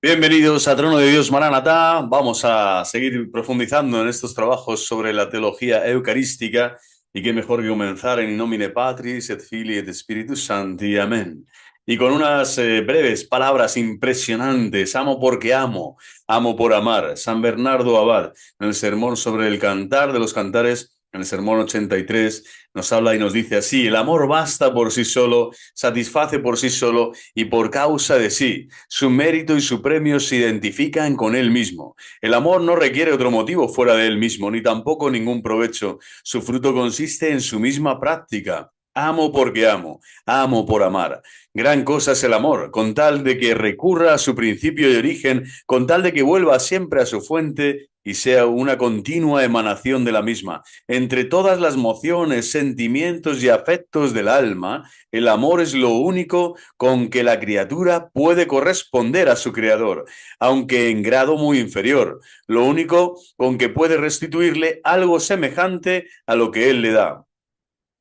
Bienvenidos a Trono de Dios Maranatá. Vamos a seguir profundizando en estos trabajos sobre la teología eucarística y qué mejor que comenzar en In nomine Patris et Filii et Spiritus Sancti. Amén. Y con unas breves palabras impresionantes. Amo porque amo, amo por amar. San Bernardo Abad, en el sermón sobre el cantar de los cantares, en el sermón 83, nos habla y nos dice así: el amor basta por sí solo, satisface por sí solo y por causa de sí. Su mérito y su premio se identifican con él mismo. El amor no requiere otro motivo fuera de él mismo, ni tampoco ningún provecho. Su fruto consiste en su misma práctica. Amo porque amo por amar. Gran cosa es el amor, con tal de que recurra a su principio de origen, con tal de que vuelva siempre a su fuente y sea una continua emanación de la misma. Entre todas las mociones, sentimientos y afectos del alma, el amor es lo único con que la criatura puede corresponder a su creador, aunque en grado muy inferior, lo único con que puede restituirle algo semejante a lo que él le da.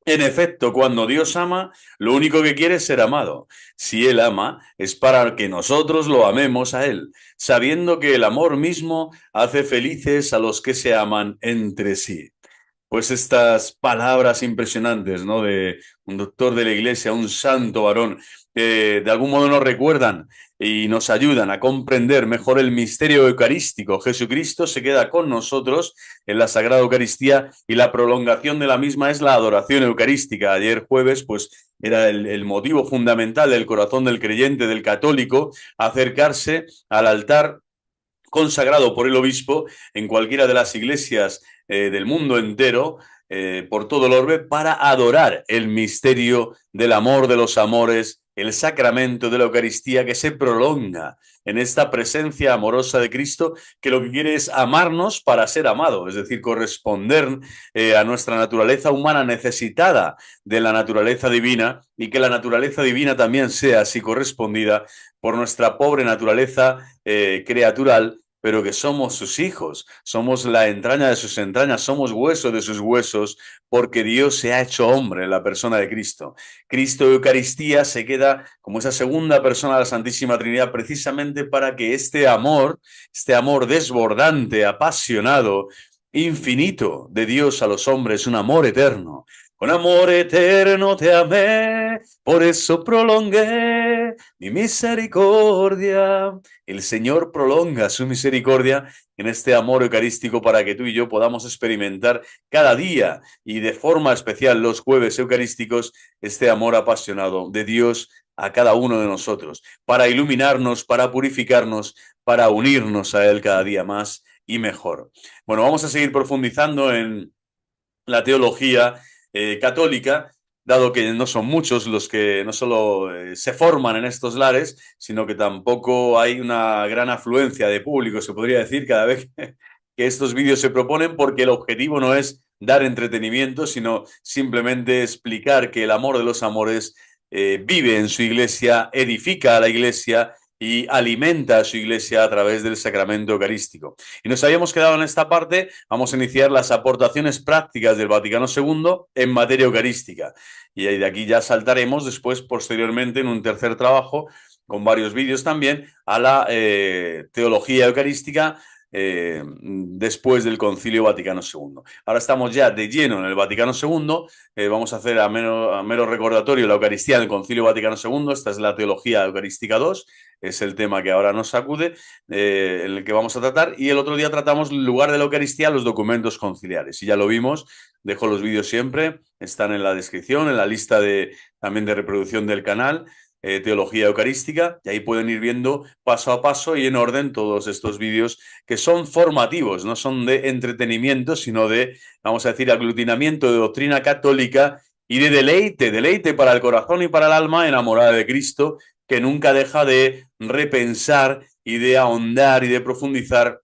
En efecto, cuando Dios ama, lo único que quiere es ser amado. Si Él ama, es para que nosotros lo amemos a Él, sabiendo que el amor mismo hace felices a los que se aman entre sí. Pues estas palabras impresionantes, ¿no? De un doctor de la iglesia, un santo varón, de algún modo nos recuerdan y nos ayudan a comprender mejor el misterio eucarístico. Jesucristo se queda con nosotros en la Sagrada Eucaristía y la prolongación de la misma es la adoración eucarística. Ayer jueves, pues era el motivo fundamental del corazón del creyente, del católico, acercarse al altar consagrado por el obispo en cualquiera de las iglesias del mundo entero, por todo el orbe, para adorar el misterio del amor de los amores, el sacramento de la Eucaristía que se prolonga en esta presencia amorosa de Cristo, que lo que quiere es amarnos para ser amado, es decir, corresponder a nuestra naturaleza humana necesitada de la naturaleza divina y que la naturaleza divina también sea así correspondida por nuestra pobre naturaleza criatural, pero que somos sus hijos, somos la entraña de sus entrañas, somos hueso de sus huesos, porque Dios se ha hecho hombre en la persona de Cristo. Cristo Eucaristía se queda como esa segunda persona de la Santísima Trinidad precisamente para que este amor desbordante, apasionado, infinito de Dios a los hombres, un amor eterno. Con amor eterno te amé, por eso prolongué mi misericordia. El Señor prolonga su misericordia en este amor eucarístico para que tú y yo podamos experimentar cada día y de forma especial los jueves eucarísticos este amor apasionado de Dios a cada uno de nosotros, para iluminarnos, para purificarnos, para unirnos a Él cada día más y mejor. Bueno, vamos a seguir profundizando en la teología católica, dado que no son muchos los que no solo se forman en estos lares, sino que tampoco hay una gran afluencia de público, se podría decir, cada vez que estos vídeos se proponen, porque el objetivo no es dar entretenimiento, sino simplemente explicar que el amor de los amores vive en su iglesia, edifica a la iglesia y alimenta a su iglesia a través del sacramento eucarístico. Y nos habíamos quedado en esta parte, vamos a iniciar las aportaciones prácticas del Vaticano II en materia eucarística. Y de aquí ya saltaremos después, posteriormente, en un tercer trabajo, con varios vídeos también, a la teología eucarística después del Concilio Vaticano II. Ahora estamos ya de lleno en el Vaticano II, vamos a hacer a mero recordatorio la Eucaristía del Concilio Vaticano II, esta es la Teología Eucarística II, es el tema que ahora nos sacude, en el que vamos a tratar, y el otro día tratamos, en lugar de la Eucaristía, los documentos conciliares, y ya lo vimos, dejo los vídeos siempre, están en la descripción, en la lista también de reproducción del canal, Teología Eucarística, y ahí pueden ir viendo paso a paso y en orden todos estos vídeos que son formativos, no son de entretenimiento, sino de, vamos a decir, aglutinamiento de doctrina católica y de deleite, deleite para el corazón y para el alma enamorada de Cristo, que nunca deja de repensar y de ahondar y de profundizar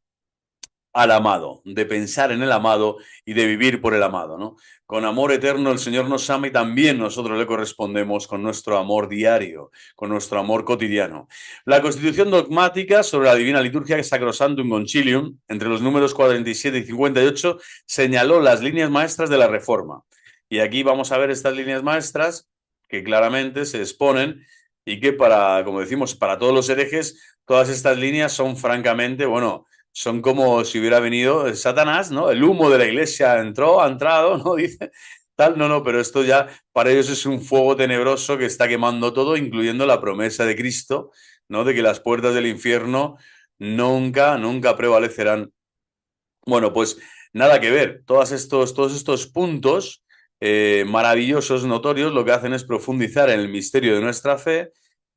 al amado, de pensar en el amado y de vivir por el amado, ¿no? Con amor eterno el Señor nos ama y también nosotros le correspondemos con nuestro amor diario, con nuestro amor cotidiano. La Constitución dogmática sobre la Divina Liturgia Sacrosanctum Concilium, entre los números 47 y 58, señaló las líneas maestras de la Reforma. Y aquí vamos a ver estas líneas maestras que claramente se exponen y que para, como decimos, para todos los herejes, todas estas líneas son francamente, bueno, son como si hubiera venido Satanás, ¿no? El humo de la iglesia entró, ha entrado, ¿no? Dice tal, no, no, pero esto ya para ellos es un fuego tenebroso que está quemando todo, incluyendo la promesa de Cristo, ¿no? De que las puertas del infierno nunca, nunca prevalecerán. Bueno, pues nada que ver. Todos estos puntos maravillosos, notorios, lo que hacen es profundizar en el misterio de nuestra fe,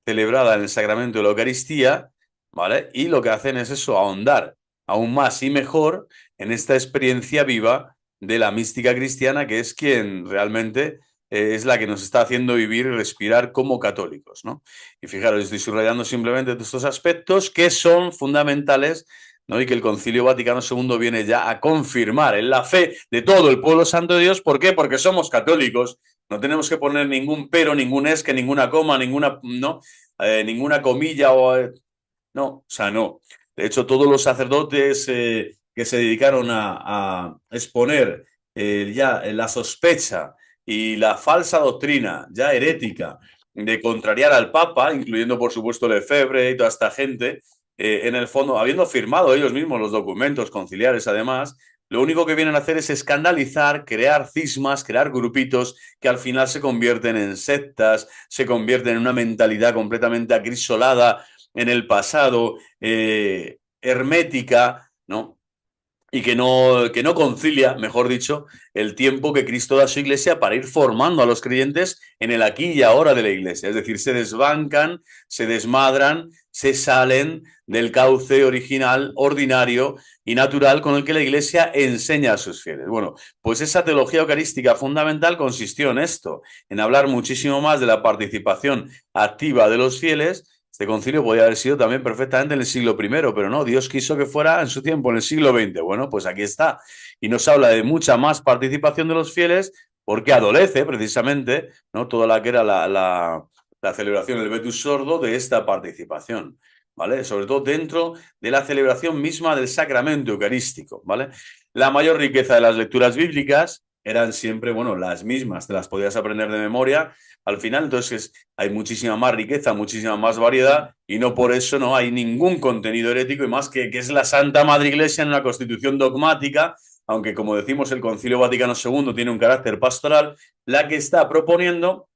celebrada en el sacramento de la Eucaristía, ¿vale? Y lo que hacen es eso, ahondar aún más y mejor en esta experiencia viva de la mística cristiana, que es quien realmente es la que nos está haciendo vivir y respirar como católicos, ¿no? Y fijaros, estoy subrayando simplemente estos aspectos que son fundamentales, ¿no? Y que el Concilio Vaticano II viene ya a confirmar en la fe de todo el pueblo santo de Dios. ¿Por qué? Porque somos católicos. No tenemos que poner ningún pero, ningún es, que ninguna coma, ninguna, ¿no? Ninguna comilla no, o sea, no. De hecho, todos los sacerdotes que se dedicaron a exponer ya la sospecha y la falsa doctrina ya herética de contrariar al Papa, incluyendo por supuesto Lefebvre y toda esta gente, en el fondo, habiendo firmado ellos mismos los documentos conciliares además, lo único que vienen a hacer es escandalizar, crear cismas, crear grupitos que al final se convierten en sectas, se convierten en una mentalidad completamente acrisolada en el pasado, hermética, ¿no? Y que no concilia, mejor dicho, el tiempo que Cristo da a su iglesia para ir formando a los creyentes en el aquí y ahora de la iglesia. Es decir, se desbancan, se desmadran, se salen del cauce original, ordinario y natural con el que la iglesia enseña a sus fieles. Bueno, pues esa teología eucarística fundamental consistió en esto, en hablar muchísimo más de la participación activa de los fieles. Este concilio podía haber sido también perfectamente en el siglo I, pero no, Dios quiso que fuera en su tiempo, en el siglo XX. Bueno, pues aquí está. Y nos habla de mucha más participación de los fieles porque adolece precisamente, ¿no? Toda la que era la celebración del Vetus Sordo de esta participación, ¿vale? Sobre todo dentro de la celebración misma del sacramento eucarístico, ¿vale? La mayor riqueza de las lecturas bíblicas eran siempre, bueno, las mismas, te las podías aprender de memoria al final, entonces hay muchísima más riqueza, muchísima más variedad y no por eso no hay ningún contenido herético y más que es la Santa Madre Iglesia en una constitución dogmática, aunque como decimos el Concilio Vaticano II tiene un carácter pastoral, la que está proponiendo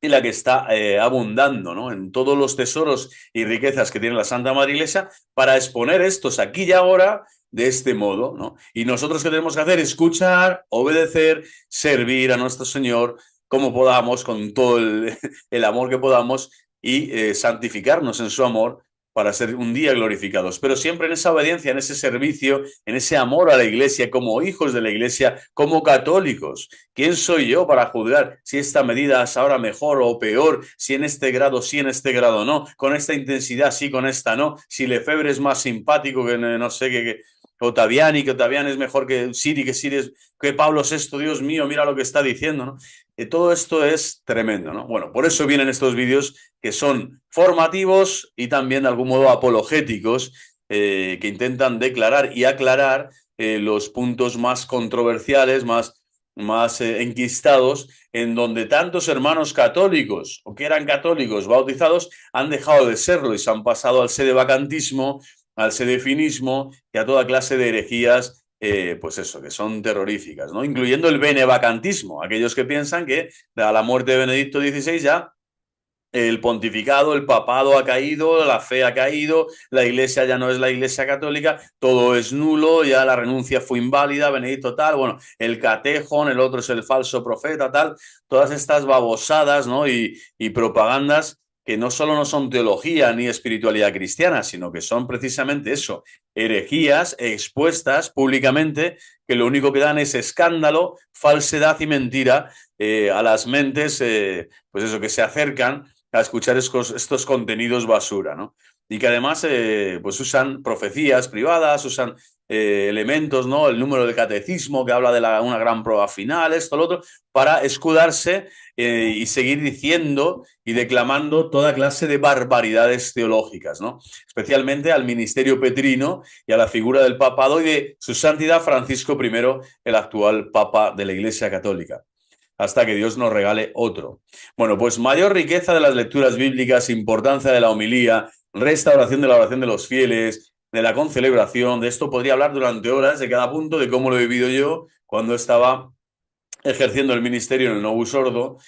y la que está abundando, ¿no? En todos los tesoros y riquezas que tiene la Santa Madre Iglesia para exponer estos aquí y ahora de este modo, ¿no? Y nosotros qué tenemos que hacer, escuchar, obedecer, servir a nuestro Señor como podamos, con todo el amor que podamos y santificarnos en su amor para ser un día glorificados, pero siempre en esa obediencia, en ese servicio, en ese amor a la iglesia, como hijos de la iglesia, como católicos. ¿Quién soy yo para juzgar si esta medida es ahora mejor o peor, si en este grado sí, en este grado no, con esta intensidad sí, con esta no, si Lefebvre es más simpático que no sé qué, Ottaviani, que Ottaviani es mejor que Siri es que Pablo VI, Dios mío, mira lo que está diciendo, ¿no? Todo esto es tremendo, ¿no? Bueno, por eso vienen estos vídeos que son formativos y también de algún modo apologéticos, que intentan declarar y aclarar los puntos más controversiales, más enquistados, en donde tantos hermanos católicos o que eran católicos bautizados han dejado de serlo y se han pasado al sedevacantismo, al sedefinismo y a toda clase de herejías, pues eso, que son terroríficas, ¿no? Incluyendo el benevacantismo, aquellos que piensan que a la muerte de Benedicto XVI ya el pontificado, el papado ha caído, la fe ha caído, la iglesia ya no es la iglesia católica, todo es nulo, ya la renuncia fue inválida, Benedicto tal, bueno, el catejón, el otro es el falso profeta, tal, todas estas babosadas, ¿no? Y propagandas que no solo no son teología ni espiritualidad cristiana, sino que son precisamente eso, herejías expuestas públicamente que lo único que dan es escándalo, falsedad y mentira a las mentes, pues eso, que se acercan a escuchar estos contenidos basura, ¿no? Y que además pues usan profecías privadas, usan elementos, ¿no? El número de catecismo que habla de una gran prueba final, esto, lo otro, para escudarse y seguir diciendo y declamando toda clase de barbaridades teológicas, ¿no? Especialmente al ministerio petrino y a la figura del papado y de su santidad Francisco I, el actual papa de la Iglesia Católica. hasta que Dios nos regale otro. Bueno, pues mayor riqueza de las lecturas bíblicas, importancia de la homilía, restauración de la oración de los fieles, de la concelebración. De esto podría hablar durante horas, de cada punto, de cómo lo he vivido yo cuando estaba ejerciendo el ministerio en el Novus Ordo,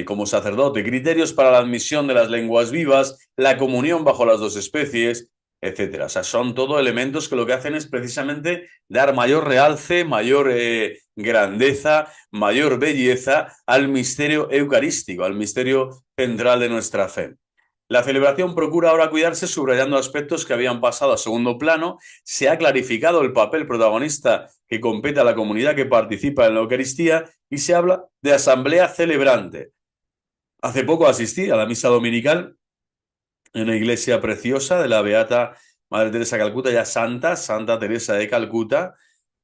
como sacerdote, criterios para la admisión de las lenguas vivas, la comunión bajo las dos especies, etcétera. O sea, son todo elementos que lo que hacen es precisamente dar mayor realce, mayor grandeza, mayor belleza al misterio eucarístico, al misterio central de nuestra fe. La celebración procura ahora cuidarse subrayando aspectos que habían pasado a segundo plano. Se ha clarificado el papel protagonista que compete a la comunidad que participa en la Eucaristía y se habla de asamblea celebrante. Hace poco asistí a la misa dominical en una iglesia preciosa de la Beata Madre Teresa de Calcuta, ya Santa Teresa de Calcuta,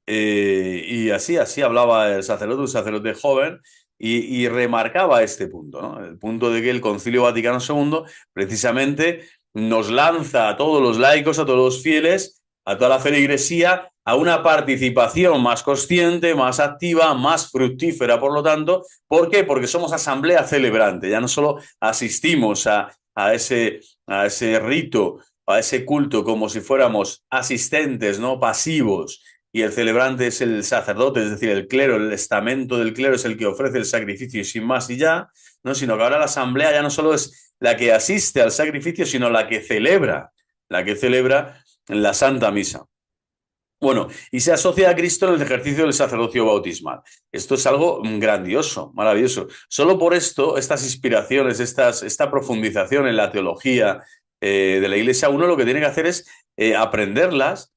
y así hablaba el sacerdote, un sacerdote joven, y remarcaba este punto, ¿no? El punto de que el Concilio Vaticano II precisamente nos lanza a todos los laicos, a todos los fieles, a toda la feligresía, a una participación más consciente, más activa, más fructífera, por lo tanto. ¿Por qué? Porque somos asamblea celebrante, ya no solo asistimos a ese rito, a ese culto como si fuéramos asistentes, ¿no? Pasivos, y el celebrante es el sacerdote, es decir, el clero, el estamento del clero es el que ofrece el sacrificio y sin más y ya, ¿no? Sino que ahora la asamblea ya no solo es la que asiste al sacrificio, sino la que celebra la Santa Misa. Bueno, y se asocia a Cristo en el ejercicio del sacerdocio bautismal. Esto es algo grandioso, maravilloso. Solo por esto, estas inspiraciones, esta profundización en la teología de la Iglesia, uno lo que tiene que hacer es aprenderlas,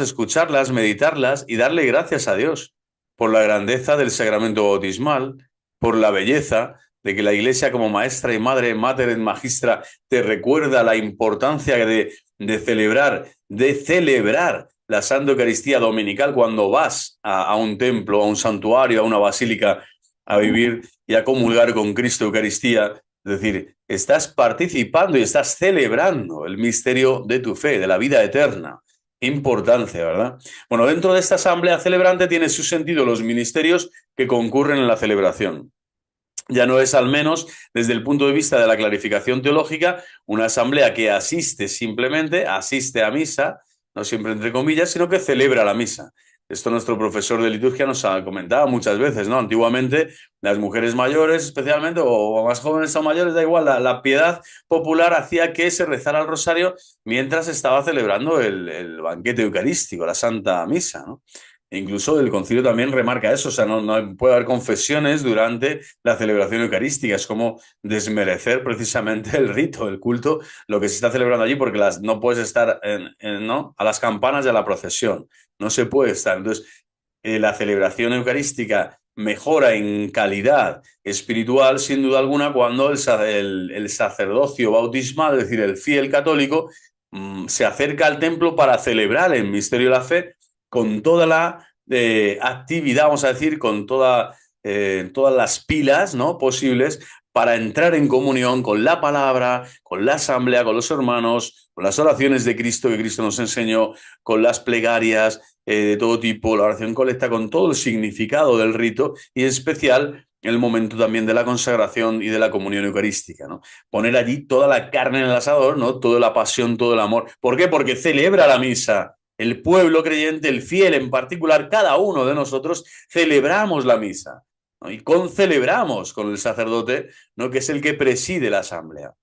escucharlas, meditarlas y darle gracias a Dios por la grandeza del sacramento bautismal, por la belleza de que la Iglesia como maestra y madre, mater et magistra, te recuerda la importancia de celebrar la Santa Eucaristía Dominical cuando vas a un templo, a un santuario, a una basílica, a vivir y a comulgar con Cristo Eucaristía. Es decir, estás participando y estás celebrando el misterio de tu fe, de la vida eterna. Importancia, ¿verdad? Bueno, dentro de esta asamblea celebrante tiene su sentido los ministerios que concurren en la celebración. Ya no es, al menos desde el punto de vista de la clarificación teológica, una asamblea que simplemente asiste a misa, no siempre entre comillas, sino que celebra la misa. Esto nuestro profesor de liturgia nos ha comentado muchas veces, ¿no? Antiguamente las mujeres mayores especialmente, o más jóvenes o mayores, da igual, la piedad popular hacía que se rezara el rosario mientras estaba celebrando el banquete eucarístico, la Santa Misa, ¿no? E incluso el concilio también remarca eso, o sea, no puede haber confesiones durante la celebración eucarística, es como desmerecer precisamente el rito, el culto, lo que se está celebrando allí, porque no puedes estar ¿no? a las campanas de la procesión, no se puede estar. Entonces, la celebración eucarística mejora en calidad espiritual, sin duda alguna, cuando el sacerdocio bautismal, es decir, el fiel católico, se acerca al templo para celebrar el misterio de la fe con toda la actividad, vamos a decir, con todas las pilas, ¿no?, posibles para entrar en comunión con la palabra, con la asamblea, con los hermanos, con las oraciones de Cristo que Cristo nos enseñó, con las plegarias de todo tipo, la oración colecta, con todo el significado del rito y en especial el momento también de la consagración y de la comunión eucarística, ¿no? Poner allí toda la carne en el asador, ¿no? Toda la pasión, todo el amor. ¿Por qué? Porque celebra la misa. El pueblo creyente, el fiel en particular, cada uno de nosotros celebramos la misa, ¿no? Y concelebramos con el sacerdote, ¿no?, que es el que preside la asamblea.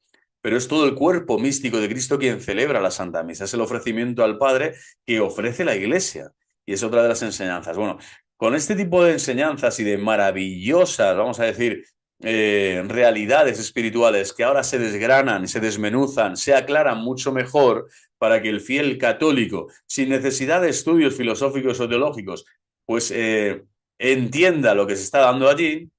Pero es todo el cuerpo místico de Cristo quien celebra la Santa Misa. Es el ofrecimiento al Padre que ofrece la Iglesia. Y es otra de las enseñanzas. Bueno, con este tipo de enseñanzas y de maravillosas, vamos a decir, realidades espirituales que ahora se desgranan, se desmenuzan, se aclaran mucho mejor para que el fiel católico, sin necesidad de estudios filosóficos o teológicos, pues entienda lo que se está dando allí.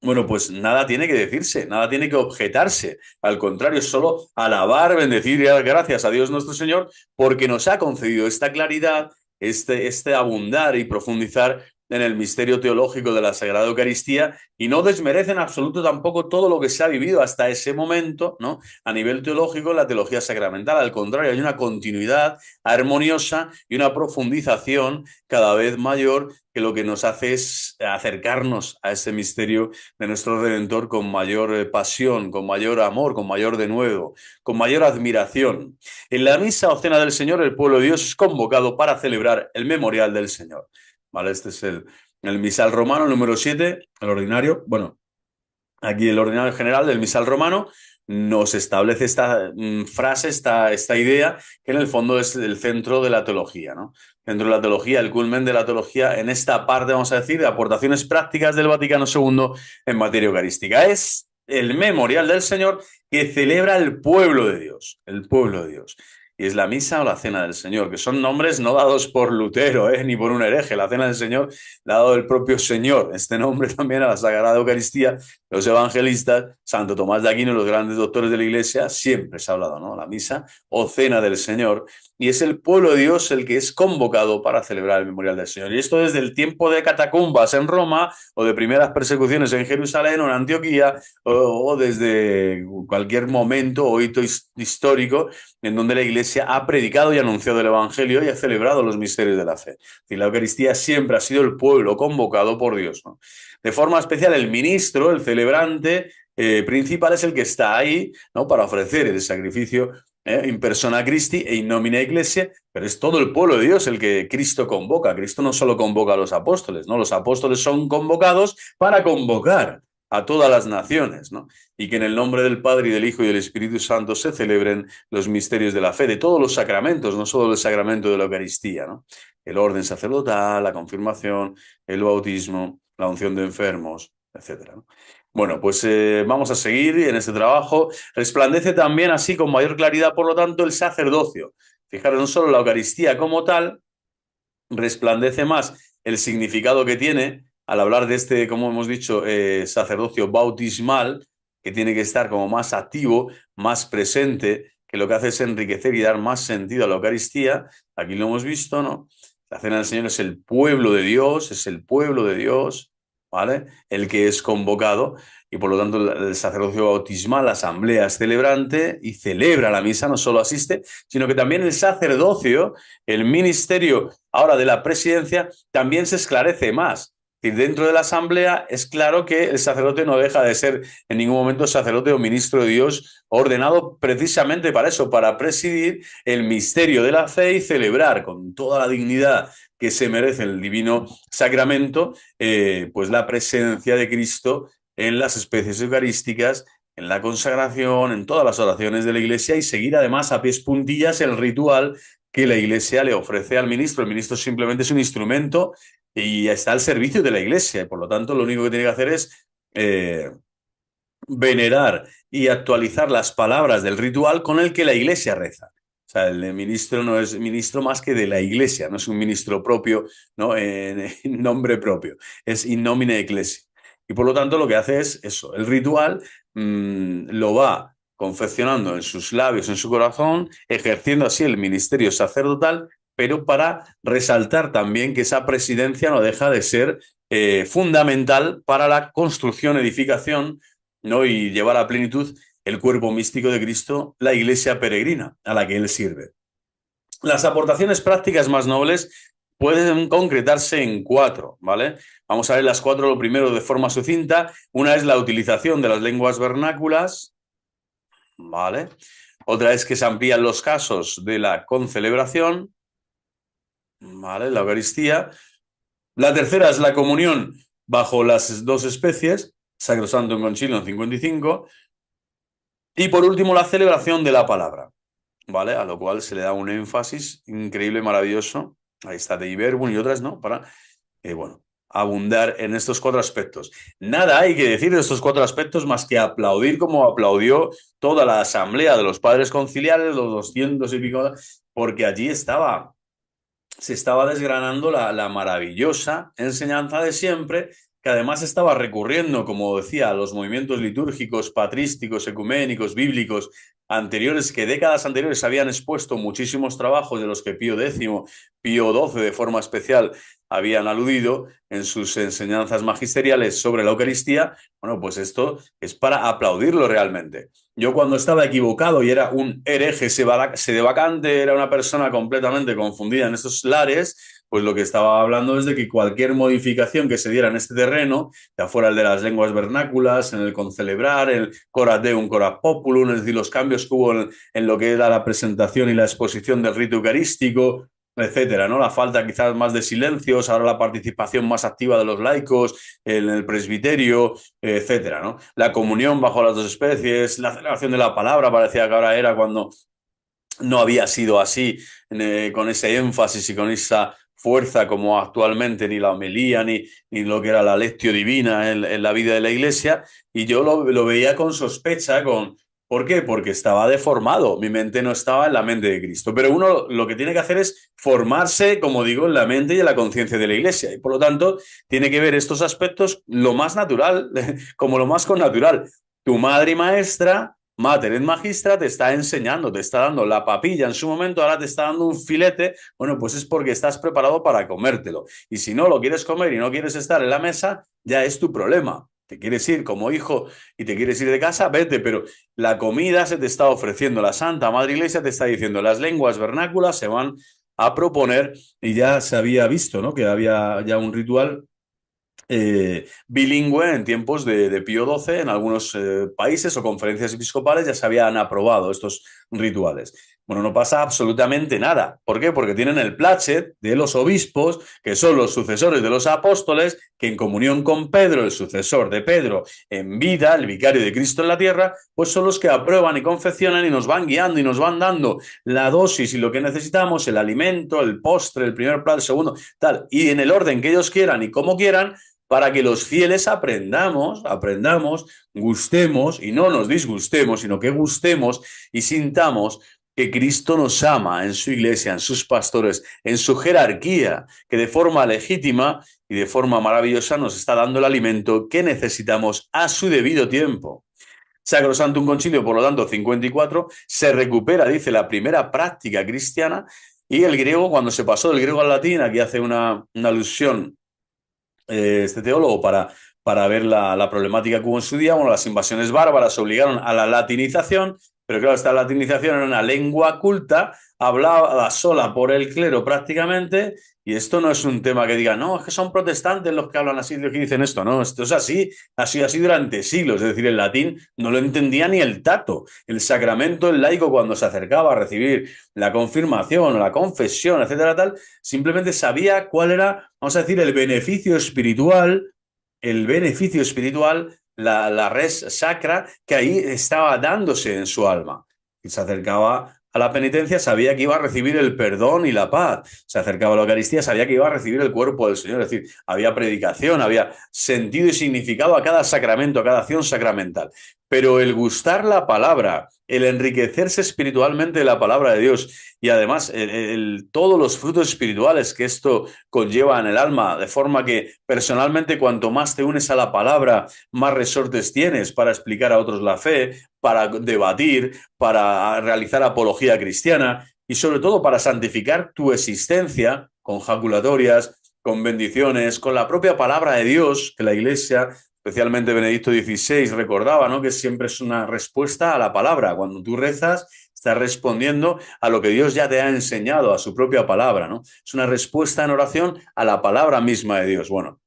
Bueno, pues nada tiene que decirse, nada tiene que objetarse. Al contrario, es solo alabar, bendecir y dar gracias a Dios nuestro Señor porque nos ha concedido esta claridad, este abundar y profundizar en el misterio teológico de la Sagrada Eucaristía y no desmerece en absoluto tampoco todo lo que se ha vivido hasta ese momento, ¿no? A nivel teológico en la teología sacramental. Al contrario, hay una continuidad armoniosa y una profundización cada vez mayor que lo que nos hace es acercarnos a ese misterio de nuestro Redentor con mayor pasión, con mayor amor, con mayor denuedo, con mayor admiración. En la misa o cena del Señor, el pueblo de Dios es convocado para celebrar el memorial del Señor. ¿Vale? Este es el misal romano número 7, el ordinario. Bueno, aquí el ordinario general del misal romano nos establece esta frase, esta idea, que en el fondo es el centro de la teología, ¿no? Dentro de la teología, el culmen de la teología, en esta parte, vamos a decir, de aportaciones prácticas del Vaticano II en materia eucarística. Es el memorial del Señor que celebra el pueblo de Dios, el pueblo de Dios. Y es la misa o la cena del Señor, que son nombres no dados por Lutero, ni por un hereje. La cena del Señor la ha dado el propio Señor. Este nombre también a la Sagrada Eucaristía, los evangelistas, Santo Tomás de Aquino y los grandes doctores de la Iglesia, siempre se ha hablado, ¿no? La misa o cena del Señor. Y es el pueblo de Dios el que es convocado para celebrar el memorial del Señor. Y esto desde el tiempo de catacumbas en Roma, o de primeras persecuciones en Jerusalén o en Antioquía, o desde cualquier momento o hito histórico en donde la Iglesia ha predicado y anunciado el Evangelio y ha celebrado los misterios de la fe. Y la Eucaristía siempre ha sido el pueblo convocado por Dios, ¿no? De forma especial, el ministro, el celebrante principal, es el que está ahí, ¿no? Para ofrecer el sacrificio in persona Christi e in nomine Ecclesiae, pero es todo el pueblo de Dios el que Cristo convoca. Cristo no solo convoca a los apóstoles, ¿no? Los apóstoles son convocados para convocar a todas las naciones, ¿no? Y que en el nombre del Padre y del Hijo y del Espíritu Santo se celebren los misterios de la fe, de todos los sacramentos, no solo el sacramento de la Eucaristía, ¿no? El orden sacerdotal, la confirmación, el bautismo, la unción de enfermos, etcétera, ¿no? Bueno, pues vamos a seguir en este trabajo. Resplandece también así con mayor claridad, por lo tanto, el sacerdocio. Fijaros, no solo la Eucaristía como tal, resplandece más el significado que tiene al hablar de este, como hemos dicho, sacerdocio bautismal, que tiene que estar como más activo, más presente, que lo que hace es enriquecer y dar más sentido a la Eucaristía. Aquí lo hemos visto, ¿no? La cena del Señor es el pueblo de Dios, es el pueblo de Dios, ¿vale? El que es convocado y por lo tanto el sacerdocio bautismal, la asamblea es celebrante y celebra la misa, no solo asiste, sino que también el sacerdocio, el ministerio ahora de la presidencia, también se esclarece más. Y dentro de la asamblea es claro que el sacerdote no deja de ser en ningún momento sacerdote o ministro de Dios, ordenado precisamente para eso, para presidir el misterio de la fe y celebrar con toda la dignidad que se merece el divino sacramento, pues la presencia de Cristo en las especies eucarísticas, en la consagración, en todas las oraciones de la Iglesia y seguir además a pies puntillas el ritual que la Iglesia le ofrece al ministro. El ministro simplemente es un instrumento y está al servicio de la Iglesia y por lo tanto lo único que tiene que hacer es venerar y actualizar las palabras del ritual con el que la Iglesia reza. O sea, el ministro no es ministro más que de la Iglesia, no es un ministro propio, ¿no? En nombre propio, es in nomine ecclesiae. Y por lo tanto lo que hace es eso, el ritual lo va confeccionando en sus labios, en su corazón, ejerciendo así el ministerio sacerdotal, pero para resaltar también que esa presidencia no deja de ser fundamental para la construcción, edificación, ¿no? Y llevar a plenitud el cuerpo místico de Cristo, la iglesia peregrina a la que Él sirve. Las aportaciones prácticas más nobles pueden concretarse en 4, ¿vale? Vamos a ver las 4, lo primero de forma sucinta. Una es la utilización de las lenguas vernáculas, ¿vale? Otra es que se amplían los casos de la concelebración, ¿vale? La Eucaristía. La tercera es la comunión bajo las dos especies, Sacrosanto en Concilio 55. Y por último, la celebración de la palabra, ¿vale? A lo cual se le da un énfasis increíble, maravilloso. Ahí está de Iberbum y otras, ¿no? Para, bueno, abundar en estos 4 aspectos. Nada hay que decir de estos 4 aspectos más que aplaudir como aplaudió toda la asamblea de los padres conciliares, los 200 y pico, porque allí se estaba desgranando la maravillosa enseñanza de siempre que además estaba recurriendo, como decía, a los movimientos litúrgicos, patrísticos, ecuménicos, bíblicos anteriores, que décadas anteriores habían expuesto muchísimos trabajos de los que Pío X, Pío XII de forma especial habían aludido en sus enseñanzas magisteriales sobre la Eucaristía. Bueno, pues esto es para aplaudirlo realmente. Yo cuando estaba equivocado y era un hereje sedevacante, era una persona completamente confundida en estos lares, pues lo que estaba hablando es de que cualquier modificación que se diera en este terreno, ya fuera el de las lenguas vernáculas, en el concelebrar, el cora deum, cora populum, es decir, los cambios que hubo en lo que era la presentación y la exposición del rito eucarístico, etcétera, ¿no? La falta quizás más de silencios, ahora la participación más activa de los laicos en el presbiterio, etcétera, ¿no? La comunión bajo las dos especies, la celebración de la palabra, parecía que ahora era cuando no había sido así, con ese énfasis y con esa fuerza como actualmente ni la homilía ni lo que era la lectio divina en la vida de la iglesia, y yo lo veía con sospecha, ¿por qué? Porque estaba deformado, mi mente no estaba en la mente de Cristo, pero uno lo que tiene que hacer es formarse, como digo, en la mente y en la conciencia de la iglesia, y por lo tanto tiene que ver estos aspectos lo más natural, como lo más connatural. Tu madre y maestra Mater et Magistra te está enseñando, te está dando la papilla en su momento, ahora te está dando un filete, bueno, pues es porque estás preparado para comértelo. Y si no lo quieres comer y no quieres estar en la mesa, ya es tu problema. Te quieres ir como hijo y te quieres ir de casa, vete, pero la comida se te está ofreciendo. La Santa Madre Iglesia te está diciendo, las lenguas vernáculas se van a proponer, y ya se había visto, ¿no? Que había ya un ritual bilingüe en tiempos de Pío XII. En algunos países o conferencias episcopales ya se habían aprobado estos rituales. Bueno, no pasa absolutamente nada. ¿Por qué? Porque tienen el placet de los obispos, que son los sucesores de los apóstoles, que en comunión con Pedro, el sucesor de Pedro en vida, el vicario de Cristo en la tierra, pues son los que aprueban y confeccionan y nos van guiando y nos van dando la dosis y lo que necesitamos, el alimento, el postre, el primer plato, el segundo, tal, y en el orden que ellos quieran y como quieran, para que los fieles aprendamos, gustemos y no nos disgustemos, sino que gustemos y sintamos que Cristo nos ama en su iglesia, en sus pastores, en su jerarquía, que de forma legítima y de forma maravillosa nos está dando el alimento que necesitamos a su debido tiempo. Sacrosantum Concilio, por lo tanto, 54, se recupera, dice, la primera práctica cristiana, y el griego, cuando se pasó del griego al latín, aquí hace una alusión este teólogo para ver la problemática que hubo en su día. Bueno, las invasiones bárbaras obligaron a la latinización, pero claro, esta latinización era una lengua culta, hablada sola por el clero prácticamente, y esto no es un tema que diga, no, es que son protestantes los que hablan así, los que dicen esto, no, esto es así, ha sido así durante siglos, es decir, el latín no lo entendía ni el tato. El sacramento, el laico, cuando se acercaba a recibir la confirmación o la confesión, etcétera, tal, simplemente sabía cuál era, vamos a decir, el beneficio espiritual, la res sacra que ahí estaba dándose en su alma. Y se acercaba a la penitencia, sabía que iba a recibir el perdón y la paz. Se acercaba a la Eucaristía, sabía que iba a recibir el cuerpo del Señor. Es decir, había predicación, había sentido y significado a cada sacramento, a cada acción sacramental. Pero el gustar la palabra, el enriquecerse espiritualmente de la palabra de Dios, y además todos los frutos espirituales que esto conlleva en el alma, de forma que personalmente cuanto más te unes a la palabra, más resortes tienes para explicar a otros la fe, para debatir, para realizar apología cristiana y sobre todo para santificar tu existencia con jaculatorias, con bendiciones, con la propia palabra de Dios, que la Iglesia, especialmente Benedicto XVI, recordaba, ¿no? Que siempre es una respuesta a la palabra. Cuando tú rezas, estás respondiendo a lo que Dios ya te ha enseñado, a su propia palabra, ¿no? Es una respuesta en oración a la palabra misma de Dios. Bueno,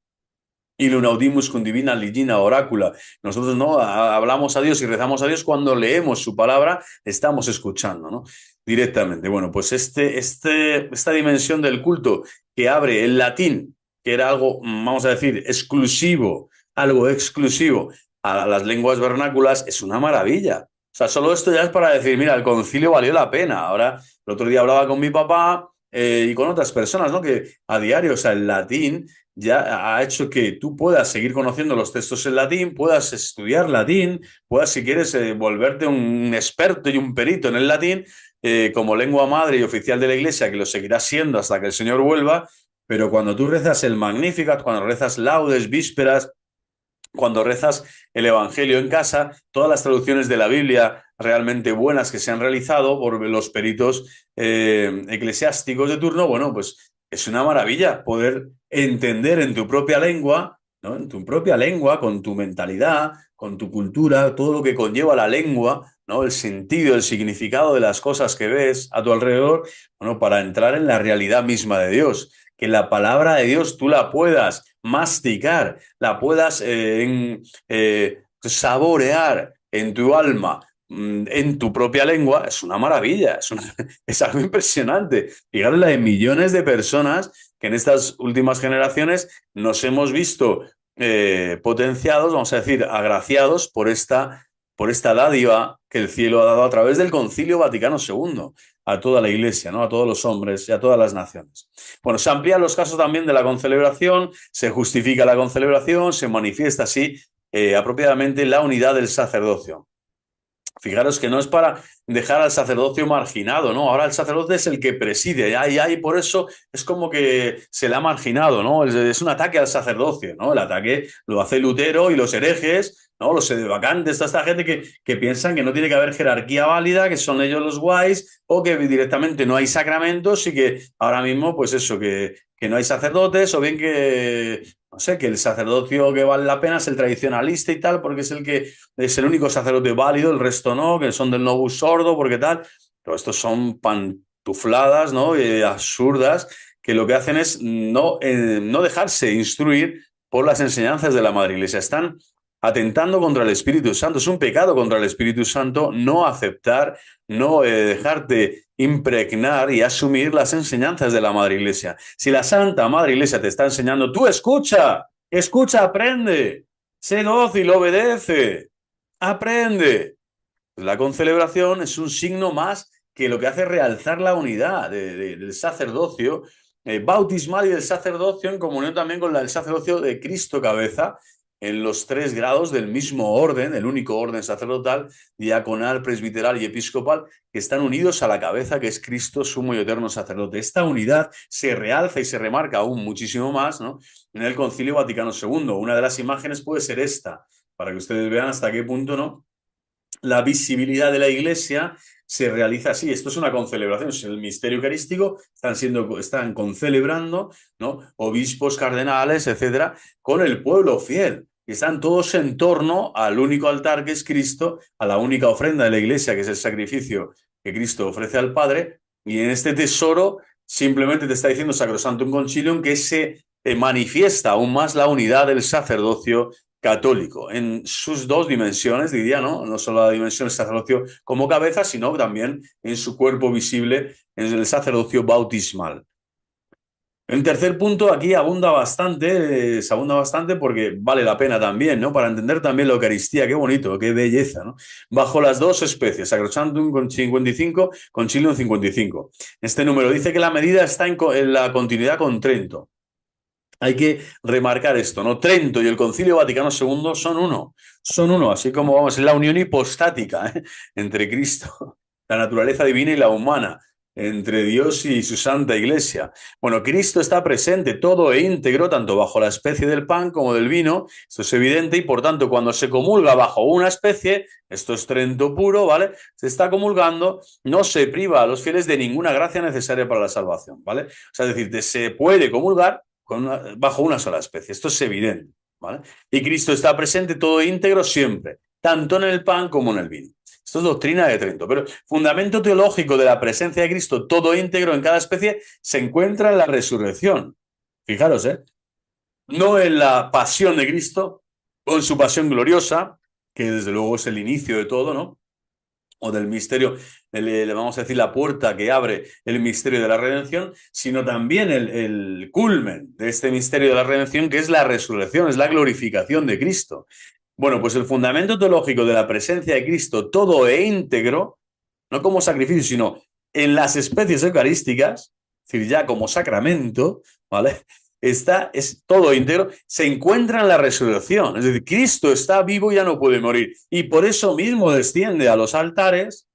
Illum audimus cum divina ligina oracula. Nosotros no hablamos a Dios y rezamos a Dios cuando leemos su palabra, estamos escuchando, ¿no? Directamente. Bueno, pues esta dimensión del culto que abre el latín, que era algo, vamos a decir, exclusivo, algo exclusivo a las lenguas vernáculas, es una maravilla. O sea, solo esto ya es para decir, mira, el concilio valió la pena. Ahora, el otro día hablaba con mi papá y con otras personas, ¿no? Que a diario, o sea, el latín ya ha hecho que tú puedas seguir conociendo los textos en latín, puedas estudiar latín, puedas, si quieres, volverte un experto y un perito en el latín, como lengua madre y oficial de la Iglesia, que lo seguirá siendo hasta que el Señor vuelva. Pero cuando tú rezas el Magnificat, cuando rezas laudes, vísperas, cuando rezas el Evangelio en casa, todas las traducciones de la Biblia realmente buenas que se han realizado por los peritos eclesiásticos de turno, bueno, pues es una maravilla poder entender en tu propia lengua, ¿no? En tu propia lengua, con tu mentalidad, con tu cultura, todo lo que conlleva la lengua, ¿no? El sentido, el significado de las cosas que ves a tu alrededor, bueno, para entrar en la realidad misma de Dios. Que la palabra de Dios tú la puedas masticar, la puedas saborear en tu alma, en tu propia lengua, es una maravilla, es algo impresionante. Fijaros la de millones de personas que en estas últimas generaciones nos hemos visto potenciados, vamos a decir, agraciados por esta dádiva que el cielo ha dado a través del Concilio Vaticano II a toda la Iglesia, ¿no? A todos los hombres y a todas las naciones. Bueno, se amplían los casos también de la concelebración, se justifica la concelebración, se manifiesta así apropiadamente la unidad del sacerdocio. Fijaros que no es para dejar al sacerdocio marginado, ¿no? Ahora el sacerdote es el que preside, y por eso es como que se le ha marginado, ¿no? Es un ataque al sacerdocio, ¿no? El ataque lo hace Lutero y los herejes, ¿no? Los sedevacantes, toda esta gente que piensan que no tiene que haber jerarquía válida, que son ellos los guays, o que directamente no hay sacramentos y que ahora mismo, pues eso, que no hay sacerdotes, o bien que, no sé, que el sacerdocio que vale la pena es el tradicionalista y tal, porque es el único sacerdote válido, el resto no, que son del novus sordo, porque tal. Pero estos son pantufladas, ¿no? Absurdas, que lo que hacen es no dejarse instruir por las enseñanzas de la Madre Iglesia. Están atentando contra el Espíritu Santo. Es un pecado contra el Espíritu Santo no aceptar, no dejarte impregnar y asumir las enseñanzas de la Madre Iglesia. Si la Santa Madre Iglesia te está enseñando, tú escucha, aprende, sé dócil, obedece, aprende. La concelebración es un signo más que lo que hace es realzar la unidad del sacerdocio bautismal y del sacerdocio en comunión también con el sacerdocio de Cristo cabeza en los 3 grados del mismo orden, el único orden sacerdotal, diaconal, presbiteral y episcopal, que están unidos a la cabeza que es Cristo, sumo y eterno sacerdote. Esta unidad se realza y se remarca aún muchísimo más, ¿no? En el Concilio Vaticano II. Una de las imágenes puede ser esta, para que ustedes vean hasta qué punto, ¿no? La visibilidad de la Iglesia se realiza así. Esto es una concelebración, es el misterio eucarístico, están concelebrando, ¿no? Obispos, cardenales, etcétera, con el pueblo fiel. Y están todos en torno al único altar que es Cristo, a la única ofrenda de la Iglesia, que es el sacrificio que Cristo ofrece al Padre. Y en este tesoro simplemente te está diciendo Sacrosanctum Concilium que se manifiesta aún más la unidad del sacerdocio católico en sus 2 dimensiones, diría, ¿no? No solo la dimensión del sacerdocio como cabeza, sino también en su cuerpo visible, en el sacerdocio bautismal. En tercer punto, aquí se abunda bastante porque vale la pena también, ¿no? Para entender también la Eucaristía, qué bonito, qué belleza, ¿no? Bajo las 2 especies, Sacrosanctum con 55, Concilium 55. Este número dice que la medida está en la continuidad con Trento. Hay que remarcar esto, ¿no? Trento y el Concilio Vaticano II son uno, así como vamos, es la unión hipostática entre Cristo, la naturaleza divina y la humana, entre Dios y su Santa Iglesia. Bueno, Cristo está presente todo e íntegro, tanto bajo la especie del pan como del vino, esto es evidente, y por tanto, cuando se comulga bajo una especie, esto es Trento puro, ¿vale? Se está comulgando, no se priva a los fieles de ninguna gracia necesaria para la salvación, ¿vale? O sea, es decir, se puede comulgar bajo una sola especie. Esto es evidente, ¿vale? Y Cristo está presente todo íntegro siempre, tanto en el pan como en el vino. Esto es doctrina de Trento, pero el fundamento teológico de la presencia de Cristo todo íntegro en cada especie se encuentra en la resurrección. Fijaros, no en la pasión de Cristo o en su pasión gloriosa, que desde luego es el inicio de todo, ¿no? O del misterio, vamos a decir, la puerta que abre el misterio de la redención, sino también el culmen de este misterio de la redención, que es la resurrección, es la glorificación de Cristo. Bueno, pues el fundamento teológico de la presencia de Cristo todo e íntegro, no como sacrificio, sino en las especies eucarísticas, es decir, ya como sacramento, ¿vale? Es todo íntegro, se encuentra en la resurrección. Es decir, Cristo está vivo y ya no puede morir. Y por eso mismo desciende a los altares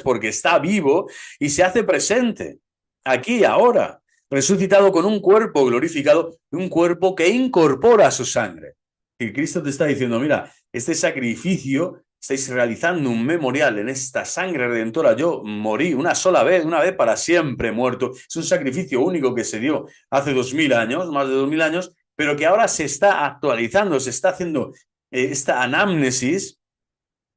porque está vivo y se hace presente aquí y ahora. resucitado con un cuerpo glorificado, un cuerpo que incorpora su sangre. Y Cristo te está diciendo, mira, este sacrificio, estáis realizando un memorial en esta sangre redentora. Yo morí una sola vez, una vez para siempre muerto. Es un sacrificio único que se dio hace 2000 años, más de 2000 años, pero que ahora se está actualizando, se está haciendo esta anamnesis,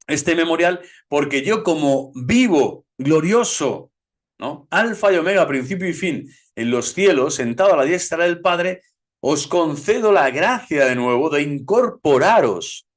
este memorial, porque yo como vivo, glorioso, ¿no? Alfa y omega, principio y fin, en los cielos, sentado a la diestra del Padre, os concedo la gracia de nuevo de incorporaros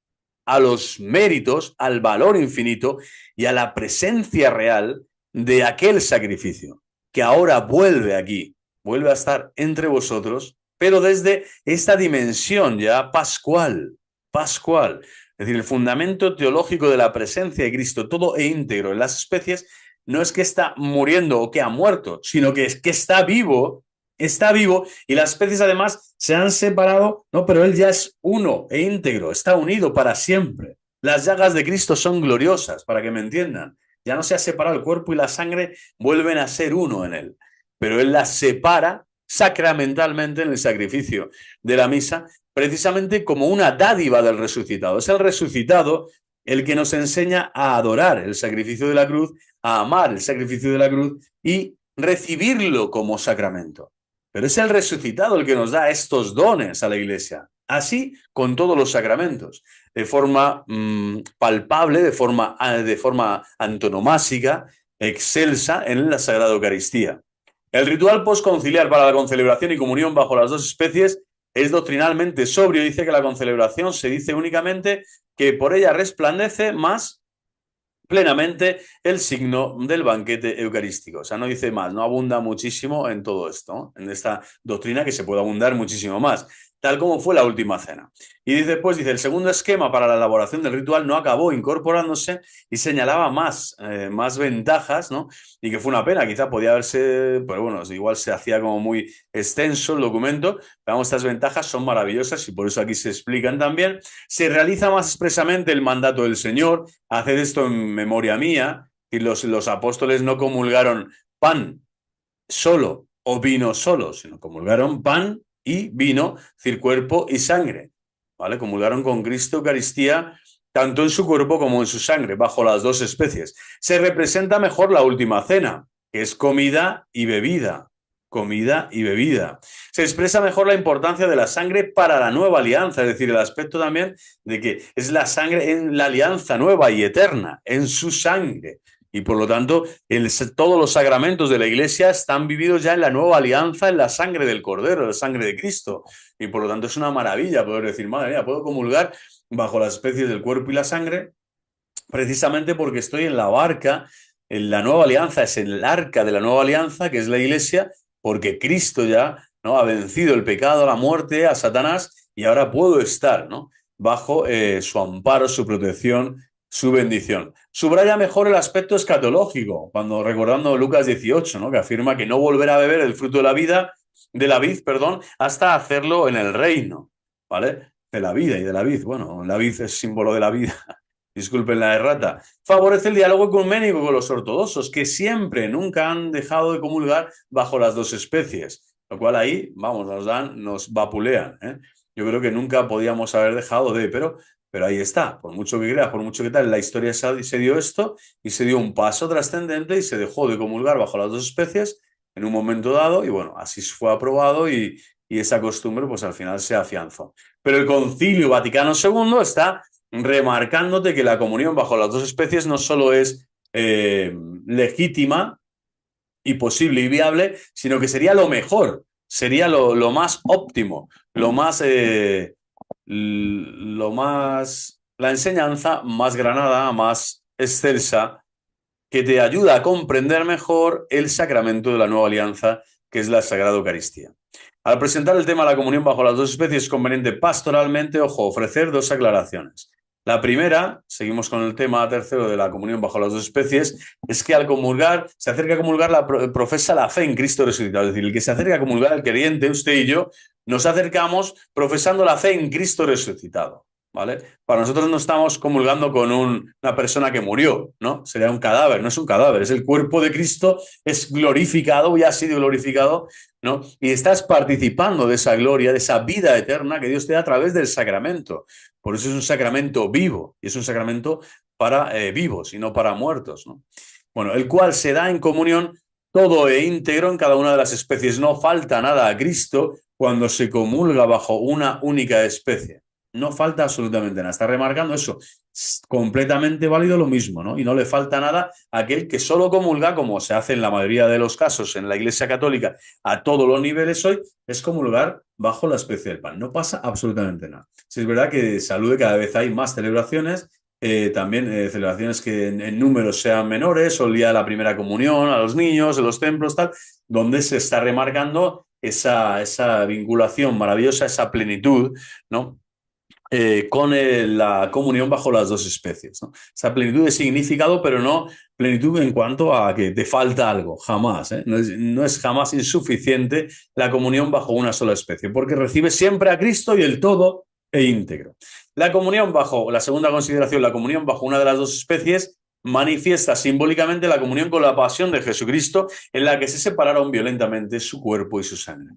a los méritos, al valor infinito y a la presencia real de aquel sacrificio, que ahora vuelve aquí, vuelve a estar entre vosotros, pero desde esta dimensión ya pascual, pascual. Es decir, el fundamento teológico de la presencia de Cristo, todo e íntegro en las especies, no es que está muriendo o que ha muerto, sino que es que está vivo y las especies además se han separado, ¿no? Pero él ya es uno e íntegro, está unido para siempre. Las llagas de Cristo son gloriosas, para que me entiendan. Ya no se ha separado el cuerpo y la sangre, vuelven a ser uno en él. Pero él las separa sacramentalmente en el sacrificio de la misa, precisamente como una dádiva del resucitado. Es el resucitado el que nos enseña a adorar el sacrificio de la cruz, a amar el sacrificio de la cruz y recibirlo como sacramento. Pero es el resucitado el que nos da estos dones a la Iglesia. Así con todos los sacramentos, de forma palpable, de forma antonomásica, excelsa en la Sagrada Eucaristía. El ritual postconciliar para la concelebración y comunión bajo las dos especies es doctrinalmente sobrio. Dice que la concelebración se dice únicamente que por ella resplandece más plenamente el signo del banquete eucarístico. O sea, no dice más, no abunda muchísimo en todo esto, ¿no? En esta doctrina que se puede abundar muchísimo más, tal como fue la última cena. Y después dice, el segundo esquema para la elaboración del ritual no acabó incorporándose y señalaba más ventajas, ¿no? Y que fue una pena, quizá podía haberse, pero bueno, igual se hacía como muy extenso el documento. Pero estas ventajas son maravillosas y por eso aquí se explican también. Se realiza más expresamente el mandato del Señor, haced esto en memoria mía, y los apóstoles no comulgaron pan solo o vino solo, sino comulgaron pan y vino, es decir, cuerpo y sangre, ¿vale? Comulgaron con Cristo Eucaristía tanto en su cuerpo como en su sangre, bajo las dos especies. Se representa mejor la última cena, que es comida y bebida. Comida y bebida. Se expresa mejor la importancia de la sangre para la nueva alianza, es decir, el aspecto también de que es la sangre en la alianza nueva y eterna, en su sangre. Y por lo tanto, todos los sacramentos de la Iglesia están vividos ya en la nueva alianza, en la sangre del Cordero, en la sangre de Cristo. Y por lo tanto es una maravilla poder decir, madre mía, puedo comulgar bajo las especies del cuerpo y la sangre, precisamente porque estoy en la barca, en la nueva alianza, es en el arca de la nueva alianza, que es la Iglesia, porque Cristo ya, ¿no?, ha vencido el pecado, la muerte, a Satanás, y ahora puedo estar, ¿no?, bajo su amparo, su protección, su bendición. Subraya mejor el aspecto escatológico, cuando recordando Lucas 18, ¿no?, que afirma que no volverá a beber el fruto de la vida, de la vid, perdón, hasta hacerlo en el reino, ¿vale? De la vida y de la vid. Bueno, la vid es símbolo de la vida. Disculpen la errata. Favorece el diálogo ecuménico con los ortodoxos, que siempre, nunca han dejado de comulgar bajo las dos especies. Lo cual ahí, vamos, nos vapulean, ¿eh? Yo creo que nunca podíamos haber dejado de, pero ahí está. Por mucho que creas, por mucho que tal, en la historia se dio esto y se dio un paso trascendente y se dejó de comulgar bajo las dos especies en un momento dado y bueno, así fue aprobado y esa costumbre pues al final se afianzó. Pero el Concilio Vaticano II está remarcándote que la comunión bajo las dos especies no solo es legítima y posible y viable, sino que sería lo mejor, sería lo más óptimo, la enseñanza más granada, más excelsa, que te ayuda a comprender mejor el sacramento de la nueva alianza, que es la Sagrada Eucaristía. Al presentar el tema de la comunión bajo las dos especies, es conveniente pastoralmente, ojo, ofrecer dos aclaraciones. La primera, seguimos con el tema tercero de la comunión bajo las dos especies, es que al comulgar, se acerca a comulgar, profesa la fe en Cristo resucitado. Es decir, el que se acerca a comulgar, el creyente, usted y yo, nos acercamos profesando la fe en Cristo resucitado. ¿vale? Para nosotros no estamos comulgando con una persona que murió, ¿no? Sería un cadáver, no es un cadáver, es el cuerpo de Cristo, es glorificado y ha sido glorificado, ¿no? Y estás participando de esa gloria, de esa vida eterna que Dios te da a través del sacramento. Por eso es un sacramento vivo y es un sacramento para vivos y no para muertos, ¿no? Bueno, el cual se da en comunión todo e íntegro en cada una de las especies. No falta nada a Cristo cuando se comulga bajo una única especie. No falta absolutamente nada. Está remarcando eso. Es completamente válido lo mismo, ¿no? Y no le falta nada a aquel que solo comulga, como se hace en la mayoría de los casos en la Iglesia Católica a todos los niveles hoy, es comulgar bajo la especie del pan. No pasa absolutamente nada. Si es verdad que salude cada vez hay más celebraciones, también celebraciones que en números sean menores, o el día de la primera comunión a los niños, en los templos, tal, donde se está remarcando esa vinculación maravillosa, esa plenitud, ¿no? Con la comunión bajo las dos especies, ¿no? Esa plenitud de significado, pero no plenitud en cuanto a que te falta algo, jamás, ¿eh? No es jamás insuficiente la comunión bajo una sola especie, porque recibes siempre a Cristo y el todo e íntegro. La comunión bajo, la segunda consideración, la comunión bajo una de las dos especies manifiesta simbólicamente la comunión con la pasión de Jesucristo, en la que se separaron violentamente su cuerpo y su sangre.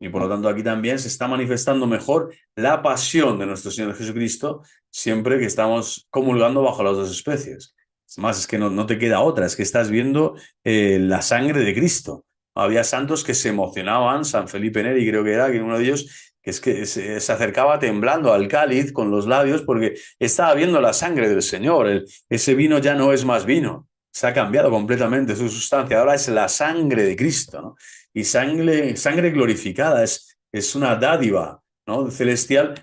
Y por lo tanto aquí también se está manifestando mejor la pasión de nuestro Señor Jesucristo siempre que estamos comulgando bajo las dos especies. Es más, es que no te queda otra, es que estás viendo la sangre de Cristo. Había santos que se emocionaban, San Felipe Neri creo que era, que uno de ellos, que es que se acercaba temblando al cáliz con los labios porque estaba viendo la sangre del Señor. Ese vino ya no es más vino, se ha cambiado completamente su sustancia, ahora es la sangre de Cristo, ¿no? Y sangre glorificada, es una dádiva, ¿no? Celestial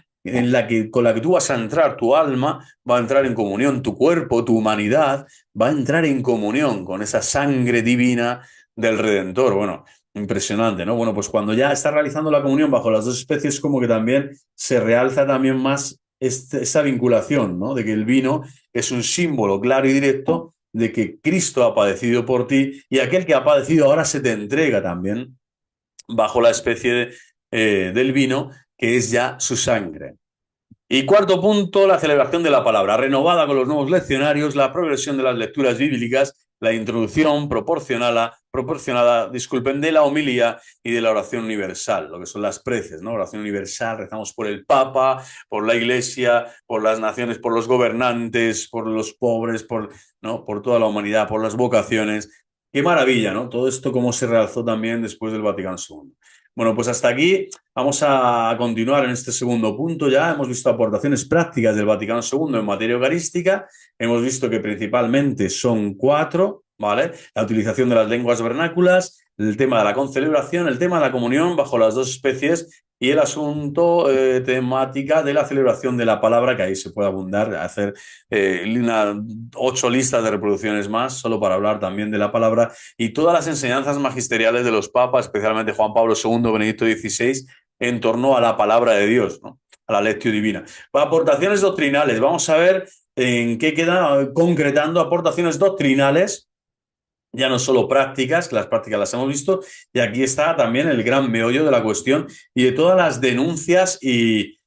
con la que tú vas a entrar, tu alma va a entrar en comunión, tu cuerpo, tu humanidad va a entrar en comunión con esa sangre divina del Redentor. Bueno, impresionante, ¿no? Bueno, pues cuando ya está realizando la comunión bajo las dos especies, como que también se realza también más esa vinculación, ¿no? De que el vino es un símbolo claro y directo de que Cristo ha padecido por ti y aquel que ha padecido ahora se te entrega también bajo la especie del vino, que es ya su sangre. Y cuarto punto, la celebración de la palabra, renovada con los nuevos leccionarios, la progresión de las lecturas bíblicas, la introducción proporcionada, disculpen, de la homilía y de la oración universal, lo que son las preces, ¿no? Oración universal, rezamos por el Papa, por la Iglesia, por las naciones, por los gobernantes, por los pobres, ¿no? Por toda la humanidad, por las vocaciones. Qué maravilla, ¿no? Todo esto cómo se realzó también después del Vaticano II. Bueno, pues hasta aquí vamos a continuar en este segundo punto ya. Hemos visto aportaciones prácticas del Vaticano II en materia eucarística. Hemos visto que principalmente son 4, ¿vale? La utilización de las lenguas vernáculas, el tema de la concelebración, el tema de la comunión bajo las dos especies y el asunto temática de la celebración de la palabra, que ahí se puede abundar, hacer 8 listas de reproducciones más, solo para hablar también de la palabra y todas las enseñanzas magisteriales de los papas, especialmente Juan Pablo II, Benedicto XVI, en torno a la palabra de Dios, ¿no? A la lectio divina. Para aportaciones doctrinales, vamos a ver en qué queda concretando aportaciones doctrinales, ya no solo prácticas, que las prácticas las hemos visto, y aquí está también el gran meollo de la cuestión y de todas las denuncias y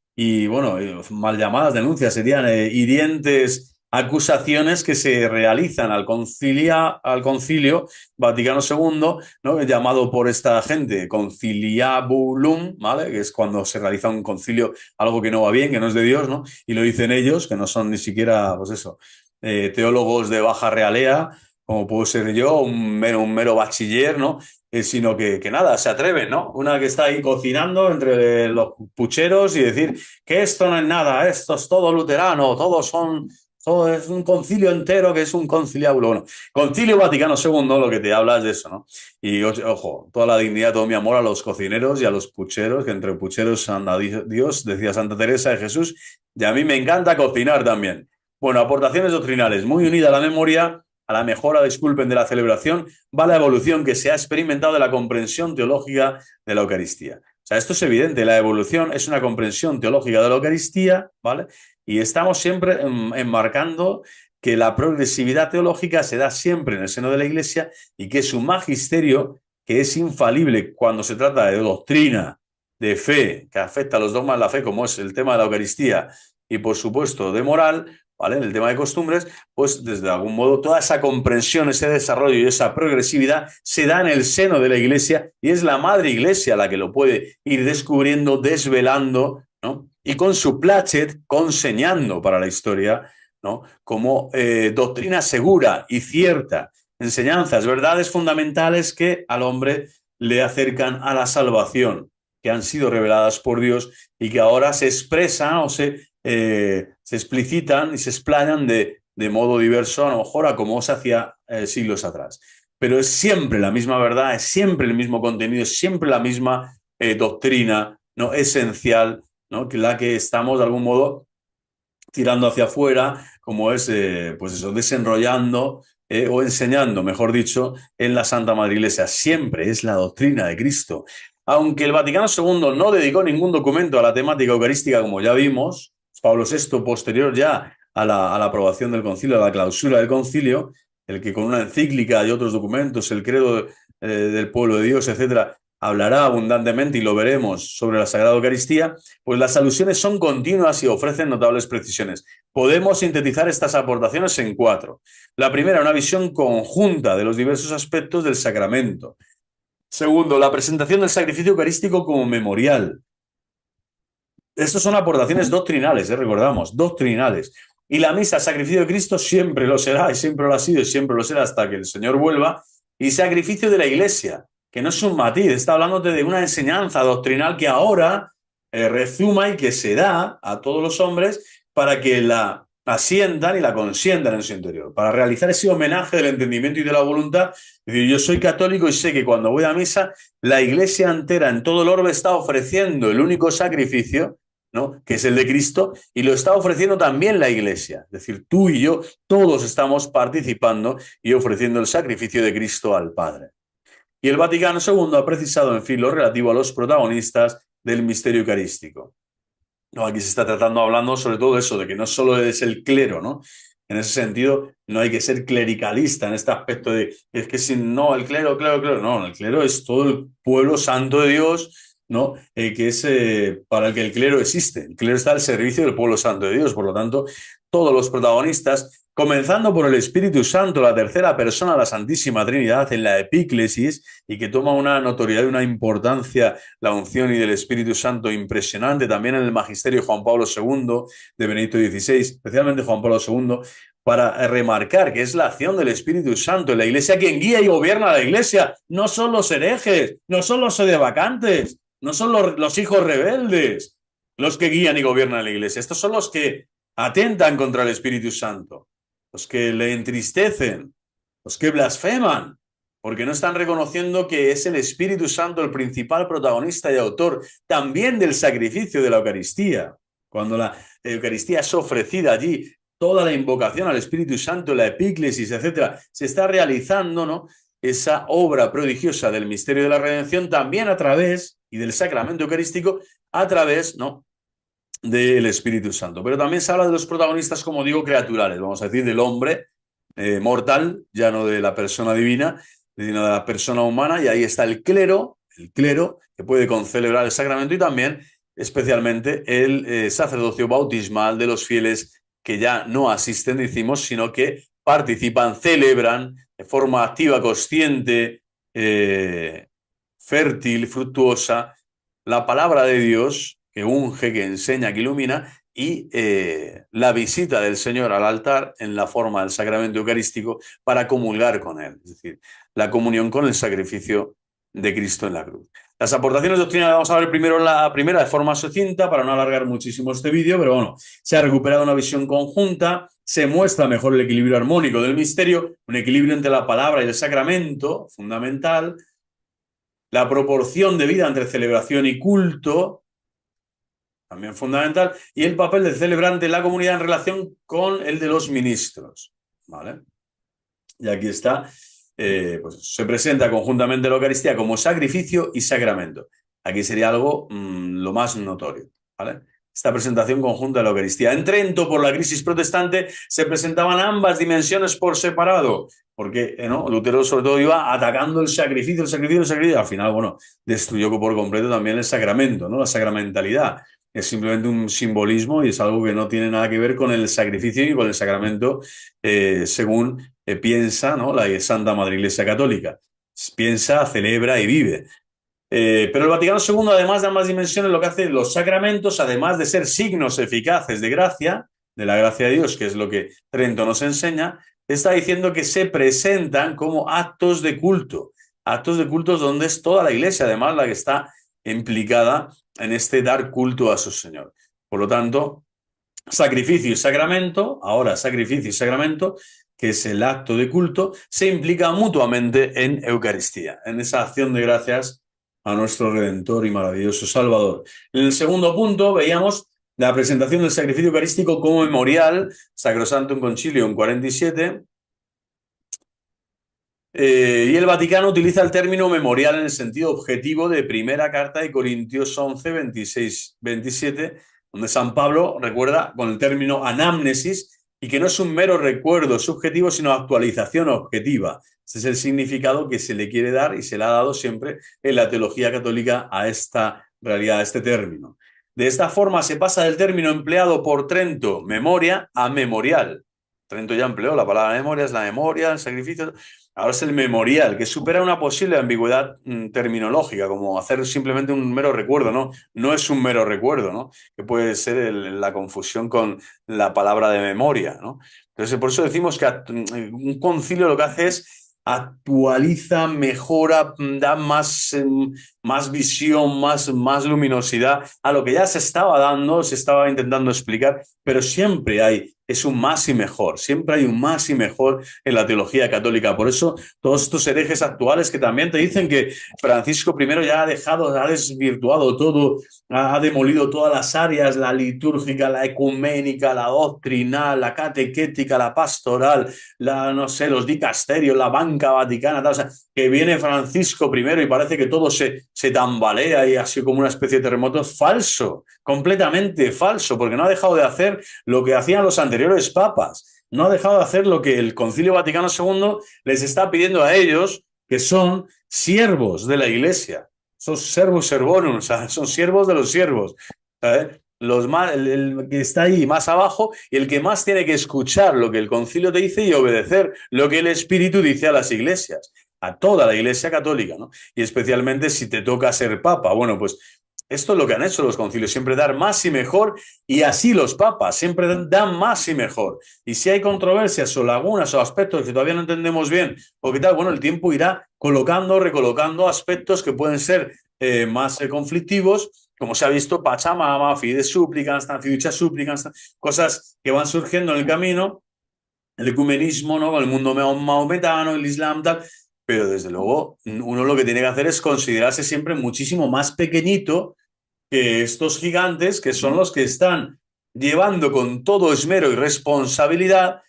bueno, mal llamadas denuncias, serían hirientes acusaciones que se realizan al concilio Vaticano II, ¿no? Llamado por esta gente conciliabulum, ¿vale? Que es cuando se realiza un concilio, algo que no va bien, que no es de Dios, ¿no? Y lo dicen ellos, que no son ni siquiera, pues eso, teólogos de baja realea, como puedo ser yo, un mero bachiller, ¿no? Sino que nada, se atreven, ¿no? Una que está ahí cocinando entre los pucheros y decir que esto no es nada, esto es todo luterano, todo es un concilio entero que es un conciliábulo. Bueno, Concilio Vaticano II, lo que te habla es de eso, ¿no? Y ojo, toda la dignidad, todo mi amor a los cocineros y a los pucheros, que entre pucheros anda Dios, decía Santa Teresa de Jesús, y a mí me encanta cocinar también. Bueno, aportaciones doctrinales, muy unida a la memoria, a la mejora, disculpen, de la celebración, va la evolución que se ha experimentado de la comprensión teológica de la Eucaristía. O sea, esto es evidente, la evolución es una comprensión teológica de la Eucaristía, ¿vale? Y estamos siempre enmarcando que la progresividad teológica se da siempre en el seno de la Iglesia y que su magisterio, que es infalible cuando se trata de doctrina, de fe, que afecta a los dogmas de la fe, como es el tema de la Eucaristía, y, por supuesto, de moral, ¿vale? En el tema de costumbres, pues desde algún modo toda esa comprensión, ese desarrollo y esa progresividad se da en el seno de la Iglesia y es la Madre Iglesia la que lo puede ir descubriendo, desvelando, ¿no? Y con su placet conseñando para la historia, ¿no? Como doctrina segura y cierta, enseñanzas, verdades fundamentales que al hombre le acercan a la salvación, que han sido reveladas por Dios y que ahora se expresan o se explicitan y se explayan de modo diverso, a lo mejor a como se hacía siglos atrás. Pero es siempre la misma verdad, es siempre el mismo contenido, es siempre la misma doctrina, ¿no? Esencial, ¿no? Que la que estamos de algún modo tirando hacia afuera, como es, pues eso, desenrollando o enseñando, mejor dicho, en la Santa Madre Iglesia. Siempre es la doctrina de Cristo. Aunque el Vaticano II no dedicó ningún documento a la temática eucarística, como ya vimos, Pablo VI, posterior ya a la aprobación del concilio, a la clausura del concilio, el que con una encíclica y otros documentos, el credo del pueblo de Dios, etcétera, hablará abundantemente, y lo veremos, sobre la Sagrada Eucaristía, pues las alusiones son continuas y ofrecen notables precisiones. Podemos sintetizar estas aportaciones en 4. La primera, una visión conjunta de los diversos aspectos del sacramento. Segundo, la presentación del sacrificio eucarístico como memorial. Estas son aportaciones doctrinales, recordamos, doctrinales. Y la misa, sacrificio de Cristo, siempre lo será, y siempre lo ha sido, y siempre lo será hasta que el Señor vuelva. Y sacrificio de la Iglesia, que no es un matiz, está hablándote de una enseñanza doctrinal que ahora rezuma y que se da a todos los hombres para que la asientan y la consientan en su interior, para realizar ese homenaje del entendimiento y de la voluntad. Es decir, yo soy católico y sé que cuando voy a misa, la Iglesia entera en todo el orbe está ofreciendo el único sacrificio, ¿no? Que es el de Cristo, y lo está ofreciendo también la Iglesia. Es decir, tú y yo, todos estamos participando y ofreciendo el sacrificio de Cristo al Padre. Y el Vaticano II ha precisado, en fin, lo relativo a los protagonistas del misterio eucarístico. No, aquí se está hablando sobre todo eso, de que no solo es el clero, ¿no? En ese sentido, no hay que ser clericalista en este aspecto de, es que si no, el clero, no, el clero es todo el pueblo santo de Dios, ¿no? Que es para el que el clero existe. El clero está al servicio del pueblo santo de Dios, por lo tanto, todos los protagonistas, comenzando por el Espíritu Santo, la tercera persona de la Santísima Trinidad en la epíclesis, y que toma una notoriedad y una importancia la unción y del Espíritu Santo impresionante, también en el magisterio de Juan Pablo II, de Benedicto XVI, especialmente Juan Pablo II, para remarcar que es la acción del Espíritu Santo en la Iglesia quien guía y gobierna la Iglesia. No son los herejes, no son los sedevacantes, no son los hijos rebeldes los que guían y gobiernan la Iglesia. Estos son los que atentan contra el Espíritu Santo, los que le entristecen, los que blasfeman, porque no están reconociendo que es el Espíritu Santo el principal protagonista y autor también del sacrificio de la Eucaristía. Cuando la Eucaristía es ofrecida allí, toda la invocación al Espíritu Santo, la epíclesis, etcétera, se está realizando, ¿no? Esa obra prodigiosa del misterio de la redención también a través, y del sacramento eucarístico, a través, ¿no?, del Espíritu Santo. Pero también se habla de los protagonistas, como digo, creaturales, vamos a decir, del hombre mortal, ya no de la persona divina, sino de la persona humana, y ahí está el clero que puede concelebrar el sacramento, y también, especialmente, el sacerdocio bautismal de los fieles que ya no asisten, decimos, sino que participan, celebran de forma activa, consciente, fértil, fructuosa, la palabra de Dios, que unge, que enseña, que ilumina, y la visita del Señor al altar en la forma del sacramento eucarístico para comulgar con Él, es decir, la comunión con el sacrificio de Cristo en la cruz. Las aportaciones doctrinales vamos a ver primero la primera de forma sucinta para no alargar muchísimo este vídeo, pero bueno, se ha recuperado una visión conjunta, se muestra mejor el equilibrio armónico del misterio, un equilibrio entre la palabra y el sacramento, fundamental, la proporción de vida entre celebración y culto, también fundamental, y el papel del celebrante en la comunidad en relación con el de los ministros, ¿vale? Y aquí está, pues se presenta conjuntamente la Eucaristía como sacrificio y sacramento. Aquí sería algo lo más notorio, ¿vale? Esta presentación conjunta de la Eucaristía. En Trento, por la crisis protestante, se presentaban ambas dimensiones por separado, porque ¿no? Lutero sobre todo iba atacando el sacrificio, al final, bueno, destruyó por completo también el sacramento, ¿no? La sacramentalidad. es simplemente un simbolismo y es algo que no tiene nada que ver con el sacrificio y con el sacramento, según piensa, ¿no?, la Santa Madre Iglesia Católica. Piensa, celebra y vive. Pero el Vaticano II, además de ambas dimensiones, lo que hace los sacramentos, además de ser signos eficaces de gracia, de la gracia de Dios, que es lo que Trento nos enseña, está diciendo que se presentan como actos de culto donde es toda la Iglesia, además, la que está implicada en este dar culto a su Señor. Por lo tanto, sacrificio y sacramento, ahora sacrificio y sacramento, que es el acto de culto, se implican mutuamente en Eucaristía, en esa acción de gracias a nuestro Redentor y maravilloso Salvador. En el segundo punto veíamos la presentación del sacrificio eucarístico como memorial, Sacrosanctum Concilium 47, y el Vaticano utiliza el término memorial en el sentido objetivo de primera carta de Corintios 11, 26, 27, donde San Pablo recuerda con el término anamnesis y que no es un mero recuerdo subjetivo, sino actualización objetiva. Ese es el significado que se le quiere dar y se le ha dado siempre en la teología católica a esta realidad, a este término. De esta forma se pasa del término empleado por Trento, memoria, a memorial. Trento ya empleó la palabra memoria, es la memoria, el sacrificio. Ahora es el memorial, que supera una posible ambigüedad terminológica, como hacer simplemente un mero recuerdo, ¿no? No es un mero recuerdo, ¿no? Que puede ser la confusión con la palabra de memoria, ¿no? Entonces, por eso decimos que un concilio lo que hace es actualiza, mejora, da más, más visión, más luminosidad a lo que ya se estaba dando, se estaba intentando explicar, pero siempre hay, es un más y mejor, siempre hay un más y mejor en la teología católica. Por eso todos estos herejes actuales que también te dicen que Francisco I ya ha dejado, ha desvirtuado todo, ha demolido todas las áreas, la litúrgica, la ecuménica, la doctrinal, la catequética, la pastoral, la, no sé, los dicasterios, la banca vaticana, tal, o sea, que viene Francisco I y parece que todo se tambalea y así como una especie de terremoto. Es falso, completamente falso, porque no ha dejado de hacer lo que hacían los anteriores papas. No ha dejado de hacer lo que el Concilio Vaticano II les está pidiendo a ellos, que son siervos de la Iglesia. Son servus servorum, o sea, son siervos de los siervos. ¿Sabes? El que está ahí más abajo y el que más tiene que escuchar lo que el concilio te dice y obedecer lo que el Espíritu dice a las iglesias, a toda la Iglesia católica, ¿no? Y especialmente si te toca ser papa. Bueno, pues esto es lo que han hecho los concilios, siempre dar más y mejor, y así los papas siempre dan más y mejor. Y si hay controversias o lagunas o aspectos que todavía no entendemos bien o qué tal, bueno, el tiempo irá colocando, recolocando aspectos que pueden ser más conflictivos, como se ha visto, Pachamama, Fides Supplicans, Fiducia Supplicans, cosas que van surgiendo en el camino, el ecumenismo, ¿no?, con el mundo maometano, el Islam, tal. Pero desde luego uno lo que tiene que hacer es considerarse siempre muchísimo más pequeñito que estos gigantes, que son los que están llevando con todo esmero y responsabilidad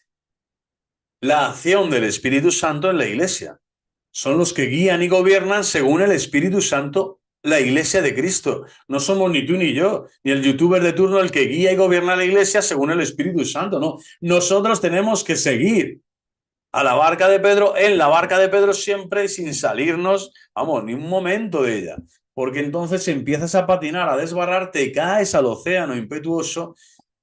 la acción del Espíritu Santo en la Iglesia. Son los que guían y gobiernan según el Espíritu Santo la Iglesia de Cristo. No somos ni tú ni yo, ni el youtuber de turno el que guía y gobierna la Iglesia según el Espíritu Santo, no. Nosotros tenemos que seguir a la barca de Pedro, en la barca de Pedro siempre, sin salirnos, vamos, ni un momento de ella. Porque entonces empiezas a patinar, a desbarrarte, caes al océano impetuoso,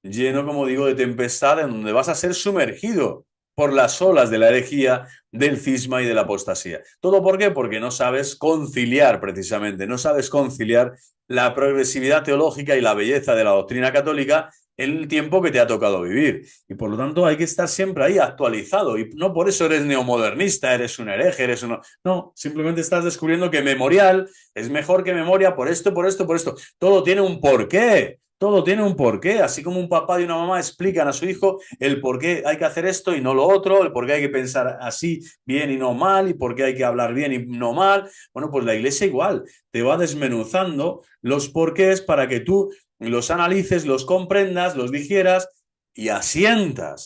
lleno, como digo, de tempestad, en donde vas a ser sumergido por las olas de la herejía, del cisma y de la apostasía. ¿Todo por qué? Porque no sabes conciliar, precisamente, no sabes conciliar la progresividad teológica y la belleza de la doctrina católica en el tiempo que te ha tocado vivir. Y por lo tanto hay que estar siempre ahí actualizado. Y no por eso eres neomodernista, eres un hereje, eres uno... No, simplemente estás descubriendo que memorial es mejor que memoria por esto, por esto, por esto. Todo tiene un porqué. Todo tiene un porqué, así como un papá y una mamá explican a su hijo el por qué hay que hacer esto y no lo otro, el por qué hay que pensar así bien y no mal, y por qué hay que hablar bien y no mal. Bueno, pues la Iglesia igual, te va desmenuzando los porqués para que tú los analices, los comprendas, los digieras y asientas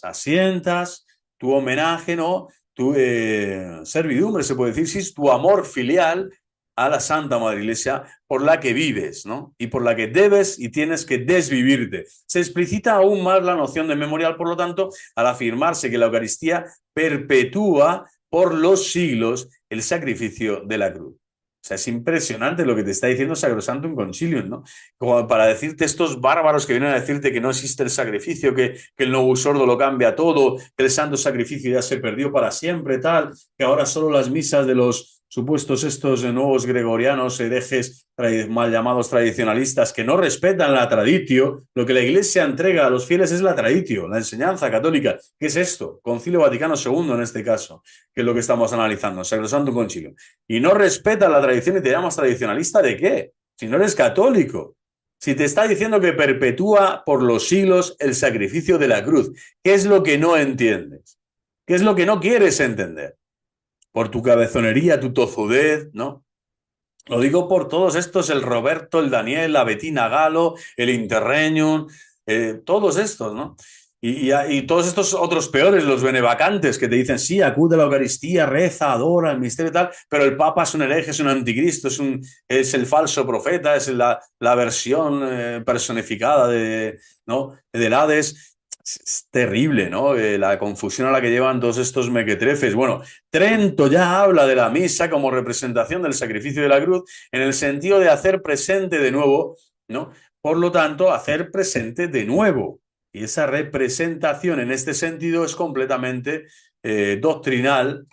tu homenaje, ¿no? Tu servidumbre, se puede decir, sí, tu amor filial a la Santa Madre Iglesia por la que vives, ¿no? Y por la que debes y tienes que desvivirte. Se explicita aún más la noción de memorial, por lo tanto, al afirmarse que la Eucaristía perpetúa por los siglos el sacrificio de la cruz. O sea, es impresionante lo que te está diciendo Sacrosanctum Concilium, ¿no? Como para decirte estos bárbaros que vienen a decirte que no existe el sacrificio, que el Novus Ordo lo cambia todo, que el santo sacrificio ya se perdió para siempre, tal, que ahora solo las misas de los supuestos estos nuevos gregorianos, herejes mal llamados tradicionalistas, que no respetan la traditio, lo que la Iglesia entrega a los fieles es la traditio, la enseñanza católica. ¿Qué es esto? Concilio Vaticano II en este caso, que es lo que estamos analizando, Sacrosanctum Concilium. Y no respetas la tradición y te llamas tradicionalista, ¿de qué? Si no eres católico. Si te está diciendo que perpetúa por los siglos el sacrificio de la cruz, ¿qué es lo que no entiendes? ¿Qué es lo que no quieres entender? Por tu cabezonería, tu tozudez, ¿no? Lo digo por todos estos, el Roberto, el Daniel, la Bettina Galo, el Interregnum, todos estos, ¿no? Y todos estos otros peores, los benevacantes, que te dicen, sí, acude a la Eucaristía, reza, adora, el misterio y tal, pero el Papa es un hereje, es un anticristo, es el falso profeta, es la versión personificada ¿no? Del Hades. Es terrible, ¿no? La confusión a la que llevan todos estos mequetrefes. Bueno, Trento ya habla de la misa como representación del sacrificio de la cruz en el sentido de hacer presente de nuevo, ¿no? Por lo tanto, hacer presente de nuevo. Y esa representación en este sentido es completamente doctrinal,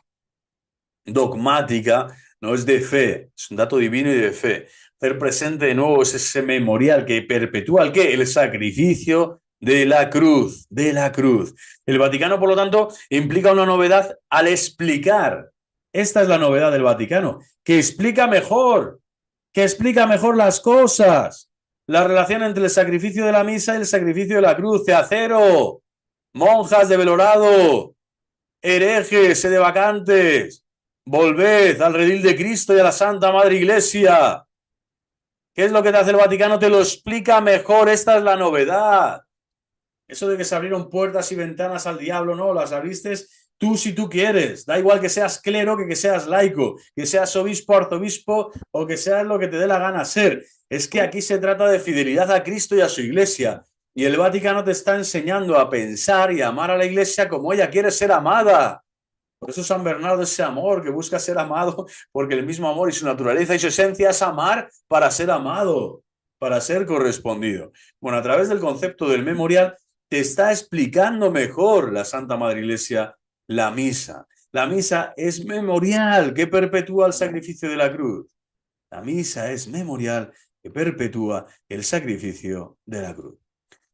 dogmática, no es de fe, es un dato divino y de fe. Hacer presente de nuevo es ese memorial que perpetúa el ¿qué? El sacrificio de la cruz, de la cruz. El Vaticano, por lo tanto, implica una novedad al explicar. Esta es la novedad del Vaticano, que explica mejor las cosas. La relación entre el sacrificio de la misa y el sacrificio de la cruz. Teacero, monjas de velorado, herejes, sedevacantes, volved al redil de Cristo y a la Santa Madre Iglesia. ¿Qué es lo que te hace el Vaticano? Te lo explica mejor. Esta es la novedad. Eso de que se abrieron puertas y ventanas al diablo, no, las abriste tú si tú quieres. Da igual que seas clero que seas laico, que seas obispo, arzobispo o que seas lo que te dé la gana ser. Es que aquí se trata de fidelidad a Cristo y a su Iglesia. Y el Vaticano te está enseñando a pensar y a amar a la Iglesia como ella quiere ser amada. Por eso San Bernardo, ese amor que busca ser amado, porque el mismo amor y su naturaleza y su esencia es amar para ser amado, para ser correspondido. Bueno, a través del concepto del memorial te está explicando mejor la Santa Madre Iglesia la misa. La misa es memorial que perpetúa el sacrificio de la cruz. La misa es memorial que perpetúa el sacrificio de la cruz.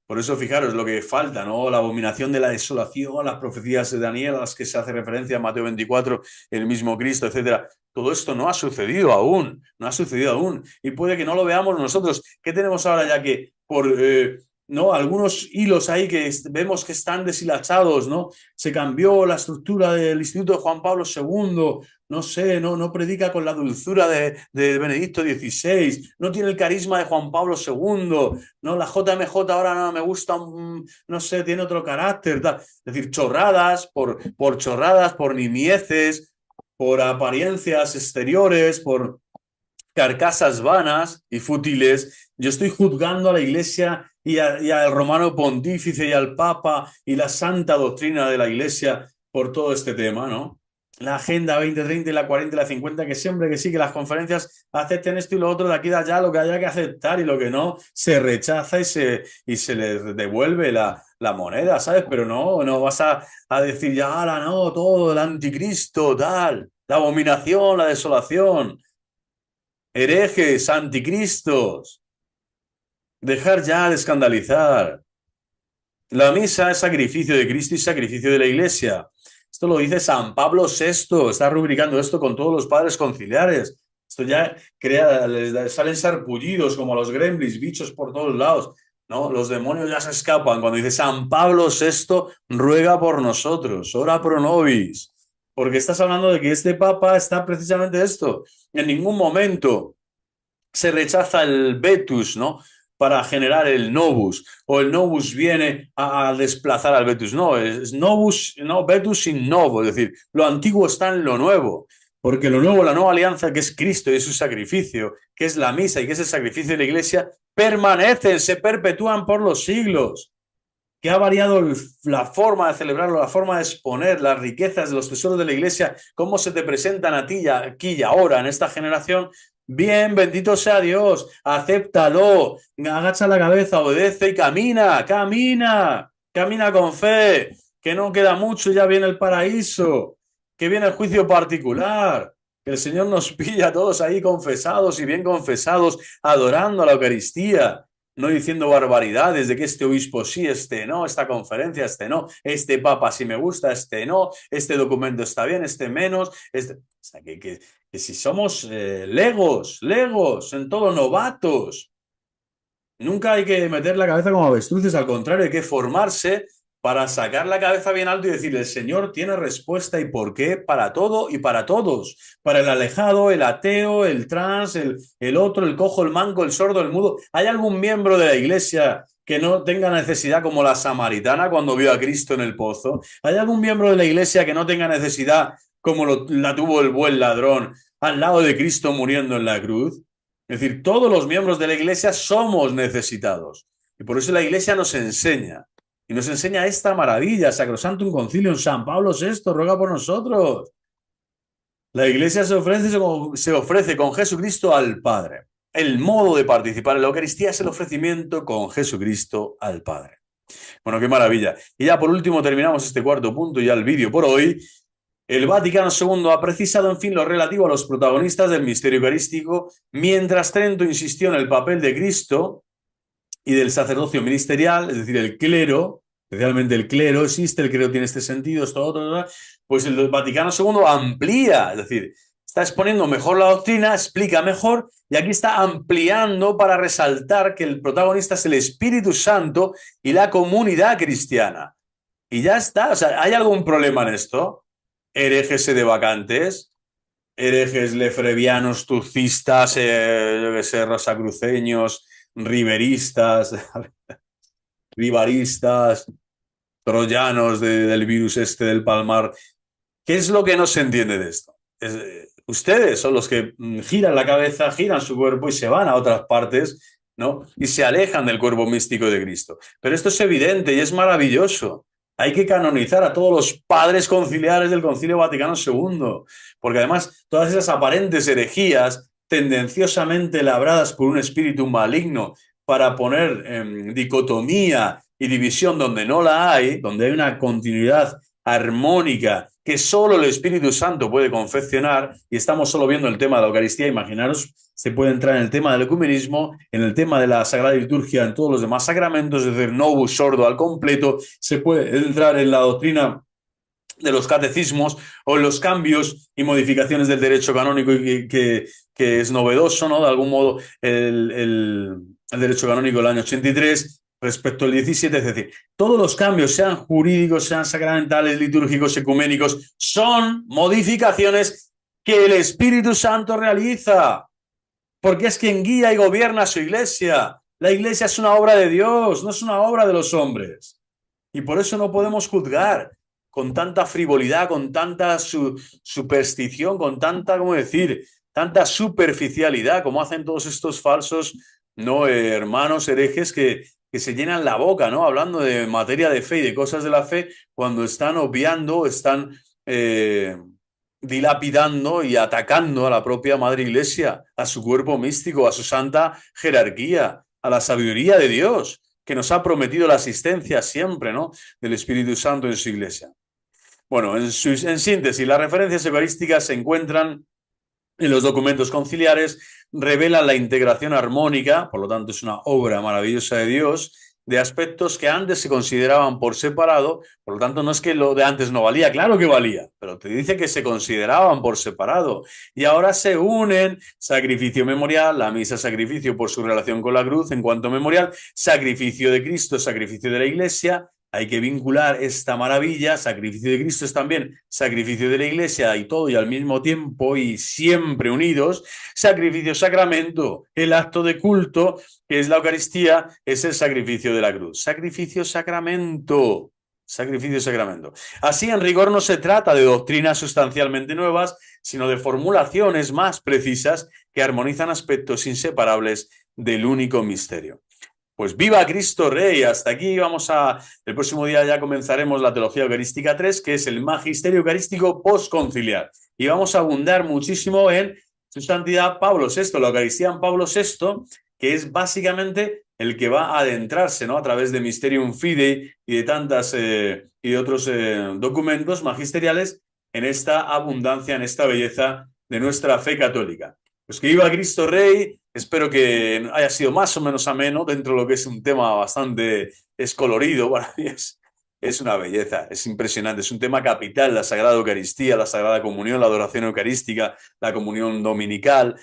Por eso, fijaros lo que falta, ¿no? La abominación de la desolación, las profecías de Daniel a las que se hace referencia en Mateo 24, el mismo Cristo, etcétera. Todo esto no ha sucedido aún, no ha sucedido aún. Y puede que no lo veamos nosotros. ¿Qué tenemos ahora ya que por ¿no? Algunos hilos ahí que vemos que están deshilachados, ¿no? Se cambió la estructura del Instituto de Juan Pablo II, no sé, no predica con la dulzura de Benedicto XVI, no tiene el carisma de Juan Pablo II, no, la JMJ ahora no me gusta, no sé, tiene otro carácter, tal. Es decir, chorradas por chorradas, por nimieces, por apariencias exteriores, por carcasas vanas y fútiles. Yo estoy juzgando a la Iglesia y al romano pontífice y al Papa y la santa doctrina de la Iglesia por todo este tema, ¿no? La Agenda 2030 y la 40 y la 50, que siempre que sí, que las conferencias acepten esto y lo otro, de aquí de allá, lo que haya que aceptar y lo que no, se rechaza y se les devuelve la moneda, ¿sabes? Pero no vas a decir ya, ahora no, todo el anticristo, tal, la abominación, la desolación, herejes, anticristos, dejar ya de escandalizar. La misa es sacrificio de Cristo y sacrificio de la Iglesia. Esto lo dice San Pablo VI, está rubricando esto con todos los padres conciliares. Esto ya les salen sarpullidos como a los gremlins, bichos por todos lados. ¿No? Los demonios ya se escapan cuando dice San Pablo VI ruega por nosotros, ora pro nobis. Porque estás hablando de que este Papa está precisamente esto. En ningún momento se rechaza el vetus, ¿no? Para generar el novus, o el novus viene a desplazar al vetus. No, es novus, no, vetus sin novo, es decir, lo antiguo está en lo nuevo, porque lo nuevo, la nueva alianza, que es Cristo y es su sacrificio, que es la misa y que es el sacrificio de la Iglesia, permanecen, se perpetúan por los siglos. que ha variado la forma de celebrarlo, la forma de exponer las riquezas de los tesoros de la Iglesia, cómo se te presentan a ti aquí y ahora en esta generación. Bien, bendito sea Dios, acéptalo, agacha la cabeza, obedece y camina, camina, camina con fe, que no queda mucho, ya viene el paraíso, que viene el juicio particular, que el Señor nos pilla a todos ahí confesados y bien confesados, adorando a la Eucaristía, no diciendo barbaridades de que este obispo sí, este no, esta conferencia, este no, este papa sí me gusta, este no, este documento está bien, este menos, este... O sea, que si somos legos, en todo novatos, nunca hay que meter la cabeza como avestruces, al contrario, hay que formarse para sacar la cabeza bien alto y decir, el Señor tiene respuesta y por qué para todo y para todos, para el alejado, el ateo, el trans, el otro, el cojo, el manco, el sordo, el mudo. ¿Hay algún miembro de la iglesia que no tenga necesidad como la samaritana cuando vio a Cristo en el pozo? ¿Hay algún miembro de la iglesia que no tenga necesidad como la tuvo el buen ladrón al lado de Cristo muriendo en la cruz? Es decir, todos los miembros de la iglesia somos necesitados. Y por eso la iglesia nos enseña. Y nos enseña esta maravilla, Sacrosantum Concilium, San Pablo VI ruega por nosotros. La iglesia se ofrece con Jesucristo al Padre. El modo de participar en la Eucaristía es el ofrecimiento con Jesucristo al Padre. Bueno, qué maravilla. Y ya por último terminamos este cuarto punto y ya el vídeo por hoy. El Vaticano II ha precisado, en fin, lo relativo a los protagonistas del misterio eucarístico, mientras Trento insistió en el papel de Cristo y del sacerdocio ministerial, es decir, el clero, especialmente el clero, existe, el clero tiene este sentido, esto otro, pues el Vaticano II amplía, es decir, está exponiendo mejor la doctrina, explica mejor, y aquí está ampliando para resaltar que el protagonista es el Espíritu Santo y la comunidad cristiana. Y ya está, o sea, ¿hay algún problema en esto? Herejes sedevacantes, herejes lefrevianos, tucistas, yo qué sé, rosacruceños, riveristas, rivaristas, troyanos del virus este del Palmar. ¿Qué es lo que no se entiende de esto? Ustedes son los que giran la cabeza, giran su cuerpo y se van a otras partes, ¿no? Y se alejan del cuerpo místico de Cristo. Pero esto es evidente y es maravilloso. Hay que canonizar a todos los padres conciliares del Concilio Vaticano II, porque además todas esas aparentes herejías tendenciosamente labradas por un espíritu maligno para poner dicotomía y división donde no la hay, donde hay una continuidad armónica que solo el Espíritu Santo puede confeccionar, y estamos solo viendo el tema de la Eucaristía. Imaginaros, se puede entrar en el tema del ecumenismo, en el tema de la Sagrada Liturgia, en todos los demás sacramentos, es decir, novus sordo al completo, se puede entrar en la doctrina de los catecismos o en los cambios y modificaciones del derecho canónico que es novedoso, ¿no? De algún modo, el derecho canónico del año 83 respecto al 17, es decir, todos los cambios, sean jurídicos, sean sacramentales, litúrgicos, ecuménicos, son modificaciones que el Espíritu Santo realiza, porque es quien guía y gobierna su iglesia. La iglesia es una obra de Dios, no es una obra de los hombres. Y por eso no podemos juzgar con tanta frivolidad, con tanta superstición, con tanta, ¿cómo decir?, tanta superficialidad, como hacen todos estos falsos, ¿no?, hermanos herejes que se llenan la boca, ¿no?, hablando de materia de fe y de cosas de la fe, cuando están obviando, están dilapidando y atacando a la propia Madre Iglesia, a su cuerpo místico, a su santa jerarquía, a la sabiduría de Dios, que nos ha prometido la asistencia siempre, ¿no?, del Espíritu Santo en su iglesia. Bueno, en síntesis, las referencias eucarísticas se encuentran en los documentos conciliares, revelan la integración armónica, por lo tanto es una obra maravillosa de Dios, de aspectos que antes se consideraban por separado. Por lo tanto no es que lo de antes no valía, claro que valía, pero te dice que se consideraban por separado y ahora se unen: sacrificio memorial, la misa sacrificio por su relación con la cruz en cuanto memorial, sacrificio de Cristo, sacrificio de la Iglesia. Hay que vincular esta maravilla. Sacrificio de Cristo es también sacrificio de la Iglesia, y todo y al mismo tiempo y siempre unidos. Sacrificio, sacramento, el acto de culto, que es la Eucaristía, es el sacrificio de la cruz. Sacrificio, sacramento. Sacrificio, sacramento. Así, en rigor, no se trata de doctrinas sustancialmente nuevas, sino de formulaciones más precisas que armonizan aspectos inseparables del único misterio. Pues viva Cristo Rey. Hasta aquí el próximo día ya comenzaremos la Teología Eucarística 3, que es el Magisterio Eucarístico postconciliar. Y vamos a abundar muchísimo en su santidad Pablo VI, la Eucaristía en Pablo VI, que es básicamente el que va a adentrarse, ¿no?, a través de Mysterium Fidei y de tantas y de otros documentos magisteriales en esta abundancia, en esta belleza de nuestra fe católica. Pues que viva Cristo Rey. Espero que haya sido más o menos ameno dentro de lo que es un tema bastante descolorido. Para mí es una belleza, es impresionante. Es un tema capital, la Sagrada Eucaristía, la Sagrada Comunión, la adoración eucarística, la comunión dominical,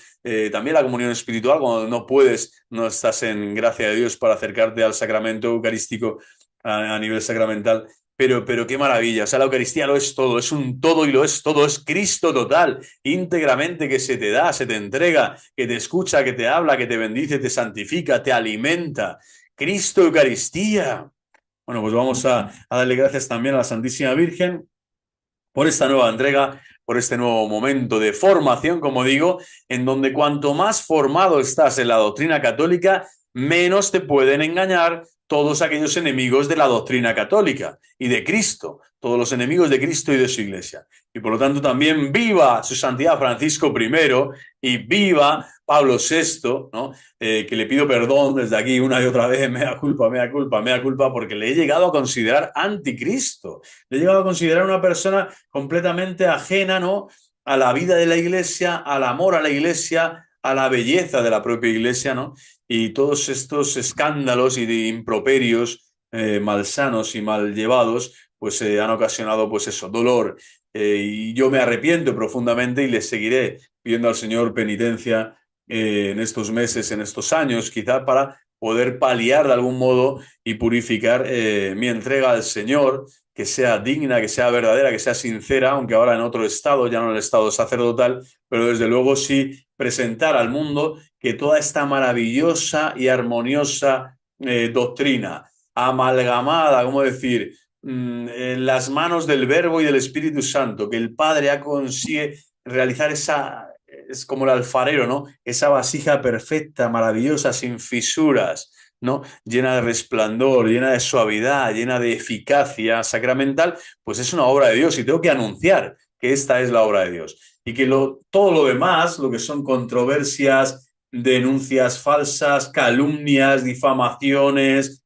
también la comunión espiritual, cuando no puedes, no estás en gracia de Dios para acercarte al sacramento eucarístico a nivel sacramental. Pero qué maravilla, o sea, la Eucaristía lo es todo, es un todo y lo es todo, es Cristo total, íntegramente, que se te da, se te entrega, que te escucha, que te habla, que te bendice, te santifica, te alimenta. Cristo Eucaristía. Bueno, pues vamos a darle gracias también a la Santísima Virgen por esta nueva entrega, por este nuevo momento de formación, como digo, en donde cuanto más formado estás en la doctrina católica, menos te pueden engañar todos aquellos enemigos de la doctrina católica y de Cristo, todos los enemigos de Cristo y de su Iglesia. Y por lo tanto también viva su santidad Francisco I y viva Pablo VI, ¿no? Que le pido perdón desde aquí una y otra vez, mea culpa, mea culpa, mea culpa, porque le he llegado a considerar anticristo. Le he llegado a considerar una persona completamente ajena, ¿no?, a la vida de la Iglesia, al amor a la Iglesia, a la belleza de la propia Iglesia, ¿no? Y todos estos escándalos y de improperios malsanos y mal llevados, pues han ocasionado, pues eso, dolor. Y yo me arrepiento profundamente y le seguiré pidiendo al Señor penitencia en estos meses, en estos años, quizá para poder paliar de algún modo y purificar mi entrega al Señor, que sea digna, que sea verdadera, que sea sincera, aunque ahora en otro estado, ya no en el estado sacerdotal, pero desde luego sí presentar al mundo que toda esta maravillosa y armoniosa doctrina, amalgamada, ¿cómo decir?, en las manos del Verbo y del Espíritu Santo, que el Padre consigue realizar esa, es como el alfarero, ¿no?, esa vasija perfecta, maravillosa, sin fisuras, ¿no?, llena de resplandor, llena de suavidad, llena de eficacia sacramental, pues es una obra de Dios y tengo que anunciar que esta es la obra de Dios. Y que todo lo demás, lo que son controversias, denuncias falsas, calumnias, difamaciones,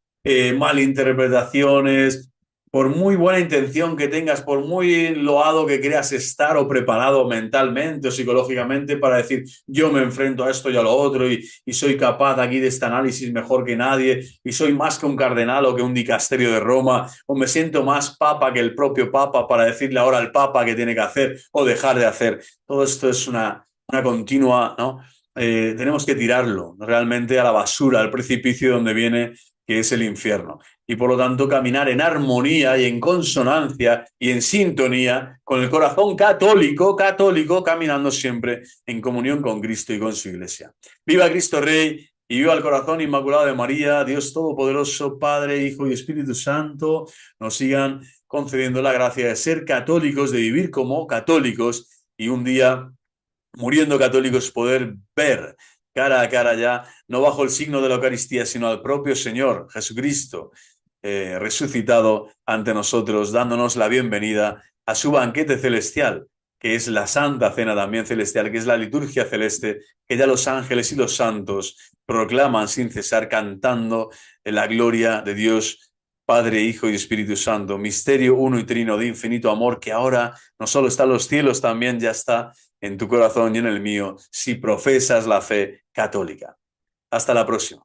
malinterpretaciones, por muy buena intención que tengas, por muy loado que creas estar o preparado mentalmente o psicológicamente para decir yo me enfrento a esto y a lo otro y soy capaz aquí de este análisis mejor que nadie y soy más que un cardenal o que un dicasterio de Roma o me siento más papa que el propio papa para decirle ahora al papa qué tiene que hacer o dejar de hacer. Todo esto es una continua, ¿no? Tenemos que tirarlo realmente a la basura, al precipicio donde viene, que es el infierno. Y por lo tanto caminar en armonía y en consonancia y en sintonía con el corazón católico, caminando siempre en comunión con Cristo y con su Iglesia. ¡Viva Cristo Rey! Y viva el corazón inmaculado de María! Dios Todopoderoso, Padre, Hijo y Espíritu Santo, nos sigan concediendo la gracia de ser católicos, de vivir como católicos y un día, muriendo católicos, poder ver cara a cara ya, no bajo el signo de la Eucaristía, sino al propio Señor Jesucristo, resucitado ante nosotros, dándonos la bienvenida a su banquete celestial, que es la Santa Cena también celestial, que es la liturgia celeste, que ya los ángeles y los santos proclaman sin cesar, cantando en la gloria de Dios, Padre, Hijo y Espíritu Santo, misterio uno y trino de infinito amor, que ahora no solo está en los cielos, también ya está en tu corazón y en el mío, si profesas la fe católica. Hasta la próxima.